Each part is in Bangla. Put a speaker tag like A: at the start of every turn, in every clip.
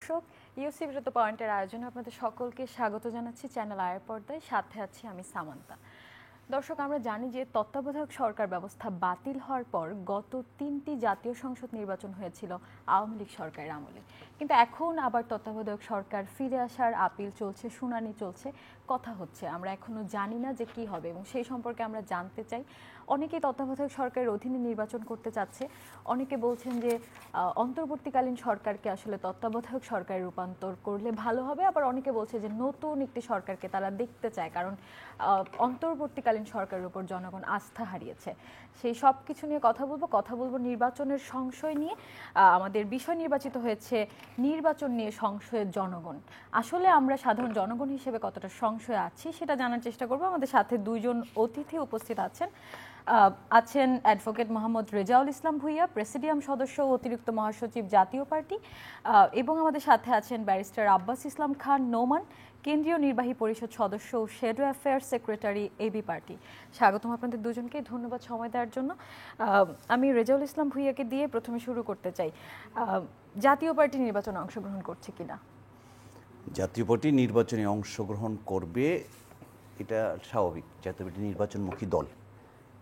A: দর্শক, ইউসি বিরত পয়েন্টের আয়োজনে আপনাদের সকলকে স্বাগত জানাচ্ছি চ্যানেল আয়ের পর্দায়। সাথে আছি আমি সামান্তা। দর্শক, আমরা জানি যে তত্ত্বাবধায়ক সরকার ব্যবস্থা বাতিল হওয়ার পর গত 3টি জাতীয় সংসদ নির্বাচন হয়েছিল আওয়ামী লীগ সরকারের আমলে, কিন্তু এখন আবার তত্ত্বাবধায়ক সরকার ফিরে আসার আপিল চলছে, শুনানি চলছে, কথা হচ্ছে। আমরা এখনো জানি না যে কি হবে এবং সেই সম্পর্কে আমরা জানতে চাই। অনেকেই তত্ত্বাবধায়ক সরকারের অধীনে নির্বাচন করতে চাচ্ছে, অনেকে বলছেন যে অন্তর্বর্তীকালীন সরকারকে আসলে তত্ত্বাবধায়ক সরকারে রূপান্তর করলে ভালো হবে, আবার অনেকে বলছে যে নতুন একটি সরকারকে তারা দেখতে চায়, কারণ অন্তর্বর্তীকালীন সরকারের উপর জনগণ আস্থা হারিয়েছে। সেই সব কিছু নিয়ে কথা বলবো নির্বাচনের সংশয় নিয়ে। আমাদের বিষয় নির্বাচিত হয়েছে নির্বাচন নিয়ে সংশয়ের জনগণ। আসলে আমরা সাধারণ জনগণ হিসেবে কতটা সংশয়ে আছি সেটা জানার চেষ্টা করব। আমাদের সাথে দুইজন অতিথি উপস্থিত আছেন অ্যাডভোকেট মোহাম্মদ রেজাউল ইসলাম ভূঁইয়া, প্রেসিডিয়াম সদস্য ও অতিরিক্ত মহাসচিব জাতীয় পার্টি, এবং আমাদের সাথে আছেন ব্যারিস্টার আব্বাস ইসলাম খান নোমান, কেন্দ্রীয় নির্বাহী পরিষদ সদস্য ও shadow affairs secretary AB party. স্বাগতম আপনাদের দুজনকে, ধন্যবাদ সময় দেওয়ার জন্য। আমি রেজাউল ইসলাম ভূঁইয়াকে দিয়ে প্রথমে শুরু করতে চাই। জাতীয় পার্টি নির্বাচনে অংশগ্রহণ করছে কিনা?
B: জাতীয় পার্টি নির্বাচনে অংশগ্রহণ করবে, এটা স্বাভাবিক। জাতীয় পার্টি নির্বাচনমুখী দল,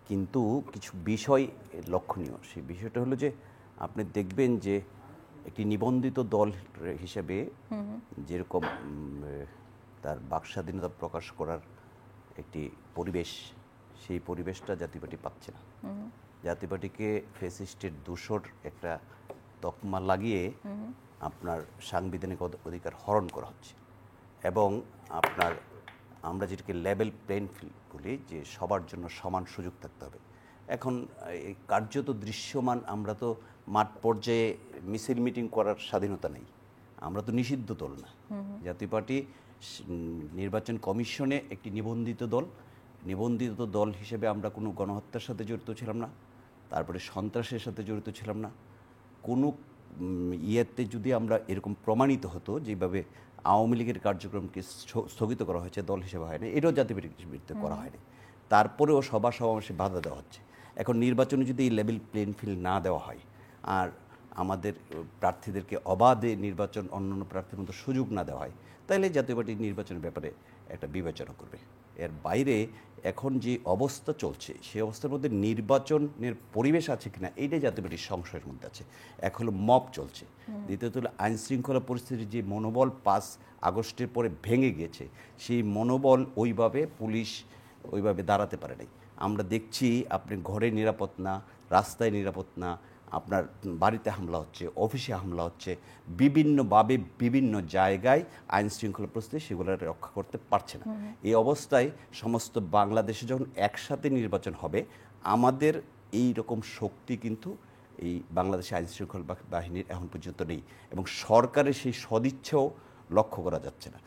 B: কিন্তু কিছু বিষয় লক্ষণীয়। সেই বিষয়টা হলো যে আপনি দেখবেন যে একটি নিবন্ধিত দল হিসেবে যেরকম তার বাক স্বাধীনতা প্রকাশ করার একটি পরিবেশ, সেই পরিবেশটা জাতীয় পার্টি পাচ্ছে না। জাতীয় পার্টিকে ফ্যাসিস্টের দূষর একটা তকমা লাগিয়ে আপনার সাংবিধানিক অধিকার হরণ করা হচ্ছে, এবং আপনার আমরা যেটাকে লেভেল প্লেইং ফিল্ড বলি, যে সবার জন্য সমান সুযোগ থাকতে হবে। এখন এই কার্যত দৃশ্যমান, আমরা তো মাঠ পর্যায়ে মিছিল মিটিং করার স্বাধীনতা নেই, আমরা তো নিষিদ্ধ দল না। জাতীয় পার্টি নির্বাচন কমিশনে একটি নিবন্ধিত দল হিসেবে আমরা কোনো গণহত্যার সাথে জড়িত ছিলাম না, তারপরে সন্ত্রাসের সাথে জড়িত ছিলাম না। কোনো ইয়েতে যদি আমরা এরকম প্রমাণিত হতো যেভাবে আওয়ামী লীগের কার্যক্রমকে স্থগিত করা হয়েছে, দল হিসেবে হয়নি, এটাও জাতীয় পার্টির বিরুদ্ধে করা হয়নি। তারপরেও সভা সমাবেশে বাধা দেওয়া হচ্ছে। এখন নির্বাচনে যদি এই লেভেল প্লেইং ফিল্ড না দেওয়া হয়, আর আমাদের প্রার্থীদেরকে অবাধে নির্বাচন অন্যান্য প্রার্থীর মতো সুযোগ না দেওয়া হয়, তাহলে জাতীয় পার্টি নির্বাচনের ব্যাপারে একটা বিবেচনা করবে। এর বাইরে এখন যে অবস্থা চলছে, সেই অবস্থার মধ্যে নির্বাচনের পরিবেশ আছে কিনা, এইটাই জাতীয় পার্টির সংশয়ের মধ্যে আছে। এক হলো মব চলছে, দ্বিতীয়ত হলো আইন শৃঙ্খলা পরিস্থিতির যে মনোবল 5 আগস্টের পরে ভেঙে গিয়েছে, সেই মনোবল পুলিশ ওইভাবে দাঁড়াতে পারে নাই। আমরা দেখছি আপনি ঘরে নিরাপদ না, রাস্তায় নিরাপদ না, আপনার বাড়িতে হামলা হচ্ছে, অফিসে হামলা হচ্ছে, বিভিন্নভাবে বিভিন্ন জায়গায় আইন শৃঙ্খলা পরিস্থিতি সেগুলো রক্ষা করতে পারছে না। এই অবস্থায় সমস্ত বাংলাদেশে যখন একসাথে নির্বাচন হবে, আমাদের এই রকম শক্তি কিন্তু এই বাংলাদেশে আইন শৃঙ্খলা বাহিনীর এখন পর্যন্ত নেই, এবং সরকারের সেই সদিচ্ছাও লক্ষ্য করা যাচ্ছে না।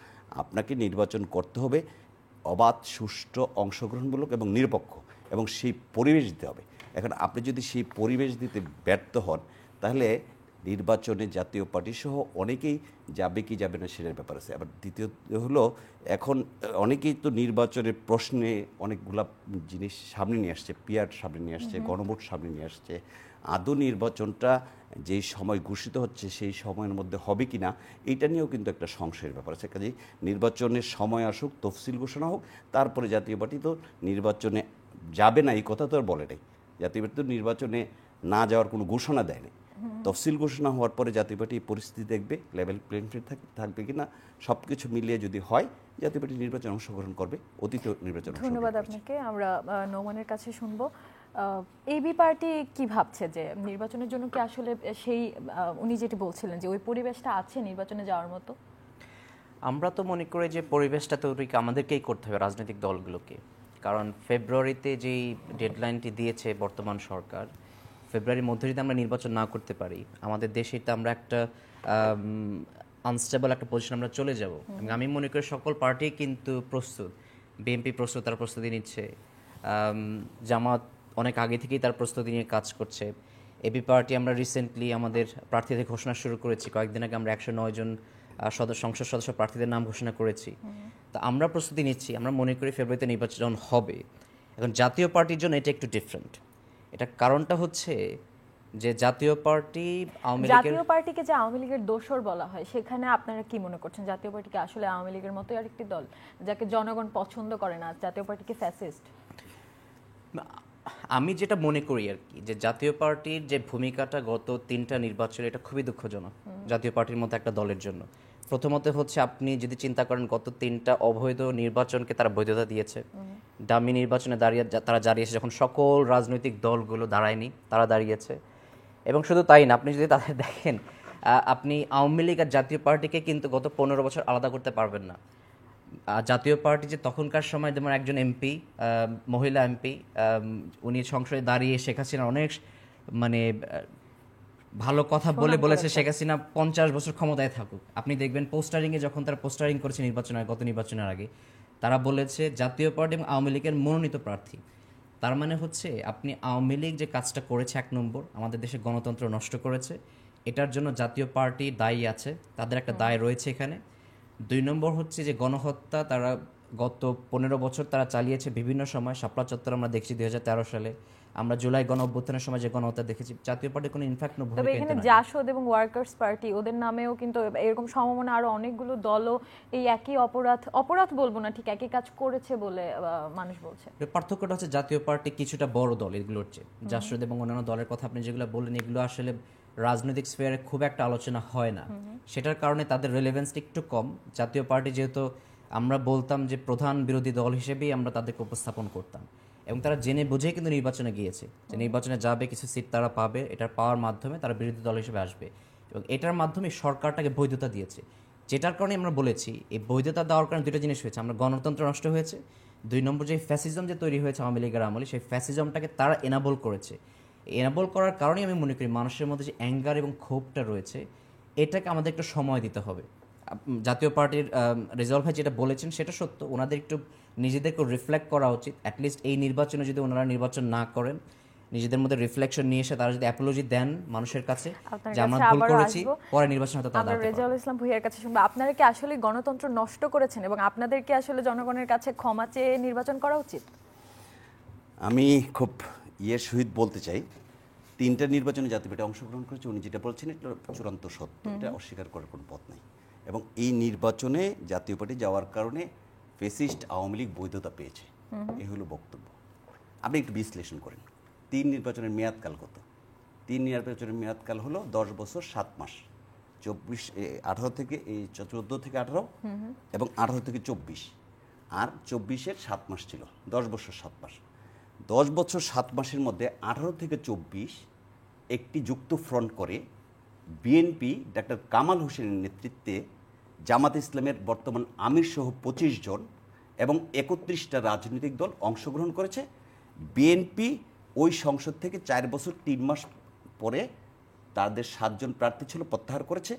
B: আপনাকে নির্বাচন করতে হবে অবাধ, সুষ্ঠু, অংশগ্রহণমূলক এবং নিরপেক্ষ, এবং সেই পরিবেশ দিতে হবে। এখন আপনি যদি সেই পরিবেশ দিতে ব্যর্থ হন, তাহলে নির্বাচনে জাতীয় পার্টি সহ অনেকেই যাবে কি যাবে না সেটার ব্যাপার আছে। আবার দ্বিতীয় হলো, এখন অনেকেই তো নির্বাচনের প্রশ্নে অনেকগুলা জিনিস সামনে নিয়ে আসছে, পিয়ার সামনে নিয়ে আসছে, গণভোট সামনে নিয়ে আসছে। আদৌ নির্বাচনটা যেই সময় ঘোষিত হচ্ছে সেই সময়ের মধ্যে হবে কি না, এইটা নিয়েও কিন্তু একটা সংশয়ের ব্যাপার আছে। কাজেই নির্বাচনের সময় আসুক, তফসিল ঘোষণা হোক, তারপরে জাতীয় পার্টি তো নির্বাচনে যাবে না এই কথা তো আর বলে নাই। জাতীয় পার্টি তো নির্বাচনে না যাওয়ার কোনো ঘোষণা দেয়নি। তফসিল ঘোষণা হওয়ার পরে জাতীয় পার্টি পরিস্থিতি দেখবে, লেভেল প্লেইং ফিল্ড থাকবে কিনা, সব কিছু মিলিয়ে যদি হয় জাতীয় পার্টি নির্বাচনে অংশগ্রহণ করবে, অতীত নির্বাচন।
A: ধন্যবাদ আপনাকে। আমরা নোমানের কাছে শুনবো। এবি পার্টি কি ভাবছে যে নির্বাচনের জন্য কি আসলে সেই উনি যেটি বলছিলেন যে ওই পরিবেশটা আছে নির্বাচনে যাওয়ার মতো?
C: আমরা তো মনে করি যে পরিবেশটা তৈরি আমাদেরকেই করতে হবে, রাজনৈতিক দলগুলোকে। কারণ ফেব্রুয়ারিতে যেই ডেডলাইনটি দিয়েছে বর্তমান সরকার, ফেব্রুয়ারির মধ্যে যদি আমরা নির্বাচন না করতে পারি, আমাদের দেশে তো আমরা একটা আনস্টেবল একটা পজিশন আমরা চলে যাব। আমি মনে করি সকল পার্টি কিন্তু প্রস্তুত। বিএনপি প্রস্তুত, তার প্রস্তুতি নিচ্ছে। জামাত অনেক আগে থেকেই তার প্রস্তুতি নিয়ে কাজ করছে। এবি পার্টি আমরা রিসেন্টলি আমাদের প্রার্থীদের ঘোষণা শুরু করেছি। কয়েকদিন আগে আমরা 109 জন সংসদ সদস্য প্রার্থীদের নাম ঘোষণা করেছি। তো আমরা প্রস্তুতি নিচ্ছি। আমরা মনে করি ফেব্রুয়ারিতে নির্বাচন হবে। এখন জাতীয় পার্টির জন্য এটা একটু ডিফারেন্ট। এটা কারণটা হচ্ছে যে জাতীয় পার্টি আওয়ামী লীগের
A: জাতীয় পার্টিকে যে আওয়ামী লীগের দোসর বলা হয়, সেখানে আপনারা কি মনে করছেন? জাতীয় পার্টিকে আসলে আওয়ামী লীগের মতোই আরেকটি দল যাকে জনগণ পছন্দ করে না? জাতীয় পার্টিকে ফ্যাসিস্ট?
C: আমি যেটা মনে করি আর কি, যে জাতীয় পার্টির যে ভূমিকাটা গত 3টা নির্বাচনে, এটা খুবই দুঃখজনক জাতীয় পার্টির মতো একটা দলের জন্য। প্রথমত হচ্ছে, আপনি যদি চিন্তা করেন গত 3টা অবৈধ নির্বাচনকে তারা বৈধতা দিয়েছে। ডামি নির্বাচনে তারা দাঁড়িয়েছে যখন সকল রাজনৈতিক দলগুলো দাঁড়ায়নি, তারা দাঁড়িয়েছে। এবং শুধু তাই না, আপনি যদি তাদের দেখেন, আপনি আওয়ামী লীগ আর জাতীয় পার্টিকে কিন্তু গত 15 বছর আলাদা করতে পারবেন না। জাতীয় পার্টি যে তখনকার সময়, যেমন একজন এমপি, মহিলা এমপি, উনি সংসদে দাঁড়িয়ে শেখ হাসিনা অনেক মানে ভালো কথা বলেছে শেখ হাসিনা 50 বছর ক্ষমতায় থাকুক। আপনি দেখবেন পোস্টারিংয়ে যখন তারা পোস্টারিং করেছে গত নির্বাচনের আগে, তারা বলেছে জাতীয় পার্টি এবং আওয়ামী লীগের মনোনীত প্রার্থী। তার মানে হচ্ছে, আপনি আওয়ামী লীগ যে কাজটা করেছে, 1 নম্বর আমাদের দেশে গণতন্ত্র নষ্ট করেছে, এটার জন্য জাতীয় পার্টি দায়ী আছে, তাদের একটা দায় রয়েছে এখানে। 2 নম্বর হচ্ছে যে গণহত্যা তারা গত 15 বছর তারা চালিয়েছে বিভিন্ন সময়। শাপলা চত্বর আমরা দেখছি 2013 সালে, আমরা জুলাই গণ অভ্যুত্থানের সময় যে গণহত্যা দেখেছি। জাতীয় পার্টি কোনো ইনফ্যাক্ট
A: তবে
C: ভূমিকা
A: এখানে
C: নিতে পারে না।
A: জাসদ এবং ওয়ার্কার্স পার্টি, ওদের নামেও কিন্তু এরকম সমমনা আরো অনেকগুলো দলও এই একই অপরাধ বলবো না, ঠিক একই কাজ করেছে বলে মানুষ বলছে।
C: এর পার্থক্যটা হচ্ছে, জাতীয় পার্টি কিছুটা বড় দল এগুলোর চেয়ে। জাসদ এবং অন্যান্য দলের কথা আপনি যেগুলো বললেন, এগুলো আসলে রাজনৈতিক স্ফিয়ারে খুব একটা আলোচনা হয় না। সেটার কারণে তাদের রেলেভেন্সটা একটু কম। জাতীয় পার্টি যেহেতু আমরা বলতাম যে প্রধান বিরোধী দল হিসেবেই আমরা তাদেরকে উপস্থাপন করতাম, এবং তারা জেনে বুঝেই কিন্তু নির্বাচনে গিয়েছে, যে নির্বাচনে যাবে, কিছু সিট তারা পাবে, এটার পাওয়ার মাধ্যমে তারা বিরোধী দল হিসেবে আসবে, এবং এটার মাধ্যমে সরকারটাকে বৈধতা দিয়েছে। যেটার কারণে আমরা বলেছি, এই বৈধতা দেওয়ার কারণে 2টা জিনিস হয়েছে। আমরা গণতন্ত্র নষ্ট হয়েছে, 2 নম্বর যে ফ্যাসিজম যে তৈরি হয়েছে আওয়ামী লীগের আমলে, সেই ফ্যাসিজমটাকে তারা এনাবল করেছে। এনাবল করার কারণেই আমি মনে করি মানুষের মধ্যে যে অ্যাঙ্গার এবং ক্ষোভটা রয়েছে, এটাকে আমাদের একটু সময় দিতে হবে। জাতীয় পার্টির রেজাল্ট ভাই যেটা বলেছেন সেটা সত্য, ওনাদের একটু নিজেদেরকে রিফ্লেক্ট করা উচিত। অ্যাটলিস্ট এই নির্বাচনে যদি ওনারা নির্বাচন না করেন, নিজেদের মধ্যে রিফ্লেকশন নিয়ে এসে তারা যদি অ্যাপোলজি দেন মানুষের কাছে যে আমরা ভুল করেছি, পরে নির্বাচন হয়তো তারা
A: আমরা রেজাউল ইসলাম ভূঁইয়ার কাছে শুনবো, আপনারা কি আসলে গণতন্ত্র নষ্ট করেছেন এবং আপনাদের কি আসলে জনগণের কাছে ক্ষমা চেয়ে নির্বাচন করা উচিত?
B: আমি খুব সহিত বলতে চাই, 3টা নির্বাচনে জাতীয় পার্টি অংশগ্রহণ করেছে। উনি যেটা বলছেন এটা চূড়ান্ত সত্য, এটা অস্বীকার করার কোনো পথ নেই। এবং এই নির্বাচনে জাতীয় পার্টি যাওয়ার কারণে ফ্যাসিস্ট আওয়ামী লীগ বৈধতা পেয়েছে, এই হলো বক্তব্য। আপনি একটু বিশ্লেষণ করেন, 3 নির্বাচনের মেয়াদকাল কত? 3 নির্বাচনের মেয়াদকাল হলো 10 বছর 7 মাস। 18 থেকে 18 এবং 18 থেকে 24, আর 24-এর 7 মাস ছিল, 10 বছর 7 মাস। 10 বছর 7 মাসের মধ্যে 18 থেকে 24 একটি যুক্ত ফ্রন্ট করে বিএনপি ডাক্তার কামাল হোসেনের নেতৃত্বে জামাত ইসলামের বর্তমান আমির সহ 25 জন এবং 31টা রাজনৈতিক দল অংশগ্রহণ করেছে। বিএনপি ওই সংসদ থেকে 4 বছর 3 মাস পরে তাদের 7 জন প্রার্থী ছিল প্রত্যাহার করেছে।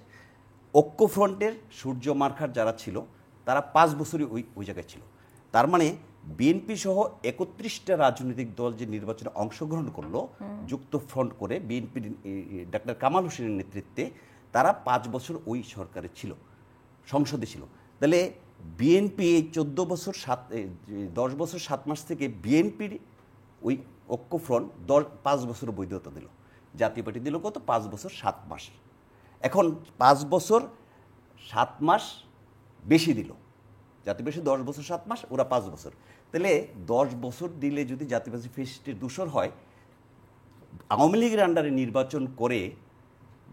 B: ঐক্যফ্রন্টের সূর্য মার্কার যারা ছিল তারা 5 বছরই ওই জায়গায় ছিল। তার মানে বিএনপি সহ 31টা রাজনৈতিক দল যে নির্বাচনে অংশগ্রহণ করলো যুক্ত ফ্রন্ট করে বিএনপি ডাক্তার কামাল হোসেনের নেতৃত্বে, তারা 5 বছর ওই সরকারে ছিল, সংসদে ছিল। তাহলে বিএনপি এই 10 বছর 7 মাস থেকে বিএনপির ওই ঐক্যফ্রন্ট 5 বছর বৈধতা দিল। জাতীয় পার্টি দিল কত? 5 বছর 7 মাস। এখন 5 বছর 7 মাস বেশি দিল, জাতীয় পার্টি 10 বছর 7 মাস, ওরা 5 বছর। তাহলে 10 বছর দিলে যদি জাতীয় পার্টি ফ্যাসিস্টের দূষর হয়, আওয়ামী লীগের আন্ডারে নির্বাচন করে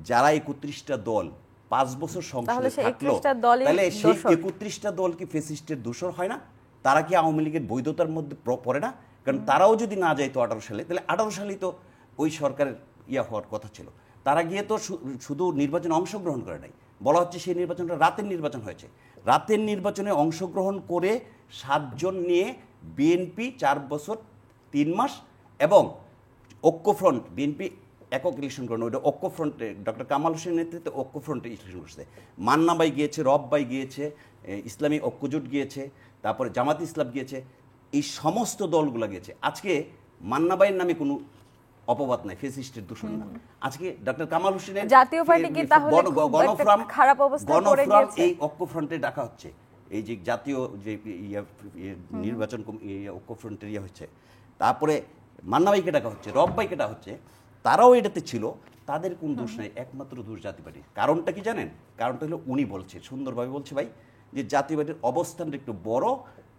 B: যারা 31টা দল 5 বছর সংসদে থাকলো, তাহলে সেই 31টা দল কি ফ্যাসিস্টের দূষর হয় না? তারা কি আওয়ামী লীগের বৈধতার মধ্যে পড়ে না? কারণ তারাও যদি না যাইতো 18 সালে, তাহলে 18 সালেই তো ওই সরকারের হওয়ার কথা ছিল। তারা গিয়ে তো শুধু নির্বাচনে অংশগ্রহণ করে নাই, বলা হচ্ছে সেই নির্বাচনটা রাতের নির্বাচন হয়েছে। রাতের নির্বাচনে অংশগ্রহণ করে 7 জন নিয়ে বিএনপি 4 বছর 3 মাস এবং ঐক্যফ্রন্ট, বিএনপি একক ইলেকশন করেন, ওইটা ঐক্যফ্রন্টে ডক্টর কামাল হোসেনের নেতৃত্বে ঐক্যফ্রন্টে ইলেকশন করছে। মান্নাবাই গিয়েছে, রববাই গিয়েছে, ইসলামী ঐক্যজোট গিয়েছে, তারপরে জামাত ইসলাম গিয়েছে, এই সমস্ত দলগুলো গিয়েছে। আজকে মান্নাবাইয়ের নামে কোনো অপবাদ নাই, ফ্যাসিস্টের দূষণ না। আজকে ডক্টর কামাল হোসেনের
A: জাতীয় পার্টি কি তাহলে খারাপ অবস্থায় পড়ে গিয়েছে?
B: এই ঐক্যফ্রন্টে ডাকা হচ্ছে, এই যে জাতীয় যে নির্বাচন ঐক্যফ্রন্টের হচ্ছে, তারপরে মান্নাবাইকে ডাকা হচ্ছে, রববাইকে ডাকা হচ্ছে। তারাও এটাতে ছিল, তাদের কোন দোষ নাই, একমাত্র দোষ জাতীয় পার্টির। কারণটা কি জানেন? কারণটা হলো উনি বলছে, সুন্দরভাবে বলছে ভাই, যে জাতীয় পার্টির অবস্থানটা একটু বড়,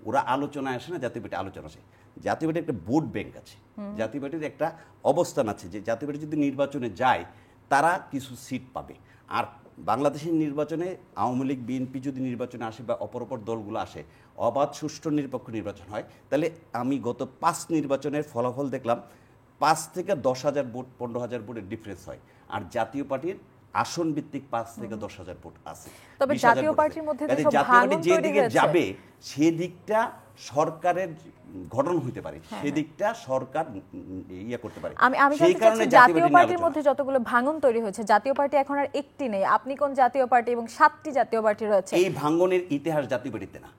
B: ওরা আলোচনায় আসে না, জাতীয় পার্টি আলোচনা আসে। জাতীয় পার্টির একটা ভোট ব্যাংক আছে, জাতীয় পার্টির একটা অবস্থান আছে, যে জাতীয় পার্টি যদি নির্বাচনে যায় তারা কিছু সিট পাবে। আর বাংলাদেশের নির্বাচনে আওয়ামী লীগ বিএনপি যদি নির্বাচনে আসে বা অপর দলগুলো আসে, অবাধ সুষ্ঠু নিরপেক্ষ নির্বাচন হয়, তাহলে আমি গত 5 নির্বাচনের ফলাফল দেখলাম, 5 থেকে 10,000 ভোট, 15,000 ভোটের ডিফারেন্স হয়। আর জাতীয় পার্টির আসন ভিত্তিক 5 থেকে 10,000 ভোট আছে।
A: তবে
B: 20,000
A: জাতীয়
B: ভোট আছে।
A: পার্টির মধ্যে তো
B: কাজে
A: সব
B: জাতীয় পার্টি
A: ভাঙন
B: যে
A: তৈরি
B: দিকে
A: হয়েছে।
B: যাবে সেদিকটা সরকারের গঠন হতে পারে, সেদিকটা সরকার ইয়ে করতে পারে।
A: আমি
B: সেই
A: জানতে
B: কারণে
A: চাচ্ছি জাতীয়
B: নিয়ে
A: পার্টির
B: আলোচনা।
A: মধ্যে যতগুলো ভাঙন তৈরি হয়েছে, জাতীয় পার্টি এখন আর একটি নেই। আপনি কোন জাতীয় পার্টি? এবং 7টি জাতীয় পার্টি রয়েছে।
B: এই ভাঙ্গনের ইতিহাস জাতীয় পার্টিতে না,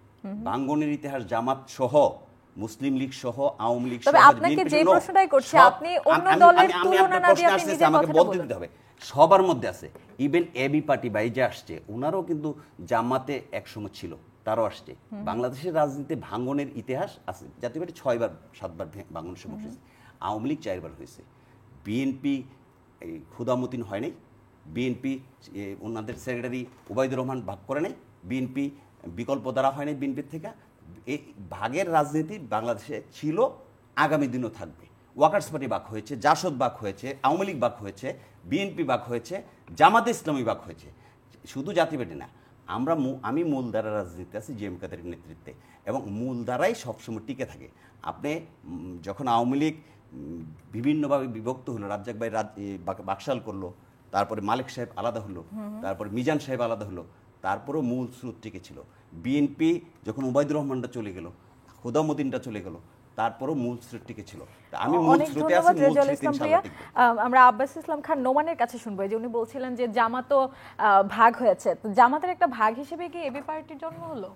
B: ভাঙ্গনের ইতিহাস জামাত সহ, মুসলিম লীগ সহ, আওয়ামী লীগ সহ,
A: তবে আপনাকে যে প্রশ্নটাই করছি, আপনি অন্য দলের তুলনা না দিয়ে আপনি নিজের
B: আমাকে
A: কথাটা
B: বলতে
A: বলুন।
B: দিতে হবে। সবার মধ্যে আছে, ইভেন এবি পার্টি বা এই যে আসছে, ওনারও কিন্তু জামাতে একসময় ছিল, তারও আসছে। বাংলাদেশের রাজনীতিতে ভাঙ্গনের ইতিহাস আছে। জাতীয় পার্টি 6বার 7বার ভাঙ্গনের সম্মুখীন হয়েছে, আওয়ামী লীগ 4বার হয়েছে, বিএনপি ক্ষুদামতিন হয় নাই, বিএনপি ওনাদের সেক্রেটারি ওবায়দুর রহমান ভাগ করে নাই, বিএনপি বিকল্প দ্বারা হয় নাই বিএনপির থেকে। এই ভাগের রাজনীতি বাংলাদেশে ছিল, আগামী দিনও থাকবে। ওয়াকার্স পার্টি বাক হয়েছে, জাসদ বাক হয়েছে, আওয়ামী লীগ বাক হয়েছে, বিএনপি বাক হয়েছে, জামাতে ইসলামী বাক হয়েছে। শুধু জাতীয় পার্টি না, আমি মূলধারা রাজনীতি আছি জিএম কাদেরের নেতৃত্বে, এবং মূলধারাই সবসময় টিকে থাকে। আপনি যখন আওয়ামী লীগ বিভিন্নভাবে বিভক্ত হলো, রাজ্জাক ভাই বাকশাল করলো, তারপরে মালিক সাহেব আলাদা হলো, তারপরে মিজান সাহেব আলাদা হলো, তারপরেও মূল স্রোত টিকে ছিল। বিএনপি যখন ওবায়দুর রহমানটা চলে গেল, হুদামুদ্দিনটা চলে গেল, তারপরও মূল স্রোত টিকে ছিল। আমি মূল
A: অনেক
B: স্রোতে আছি,
A: ধন্যবাদ
B: মূল
A: রেজাউল
B: স্রোতে
A: ইসলাম
B: ইনশাআল্লাহ
A: প্রিয়া।
B: টিকবে।
A: আমরা আব্বাস ইসলাম খান নোমানের কাছে শুনবো, যে উনি বলছিলেন যে জামাতও ভাগ হয়েছে, তো জামাতের একটা ভাগ হিসেবে কি এবি পার্টির জন্ম হলো?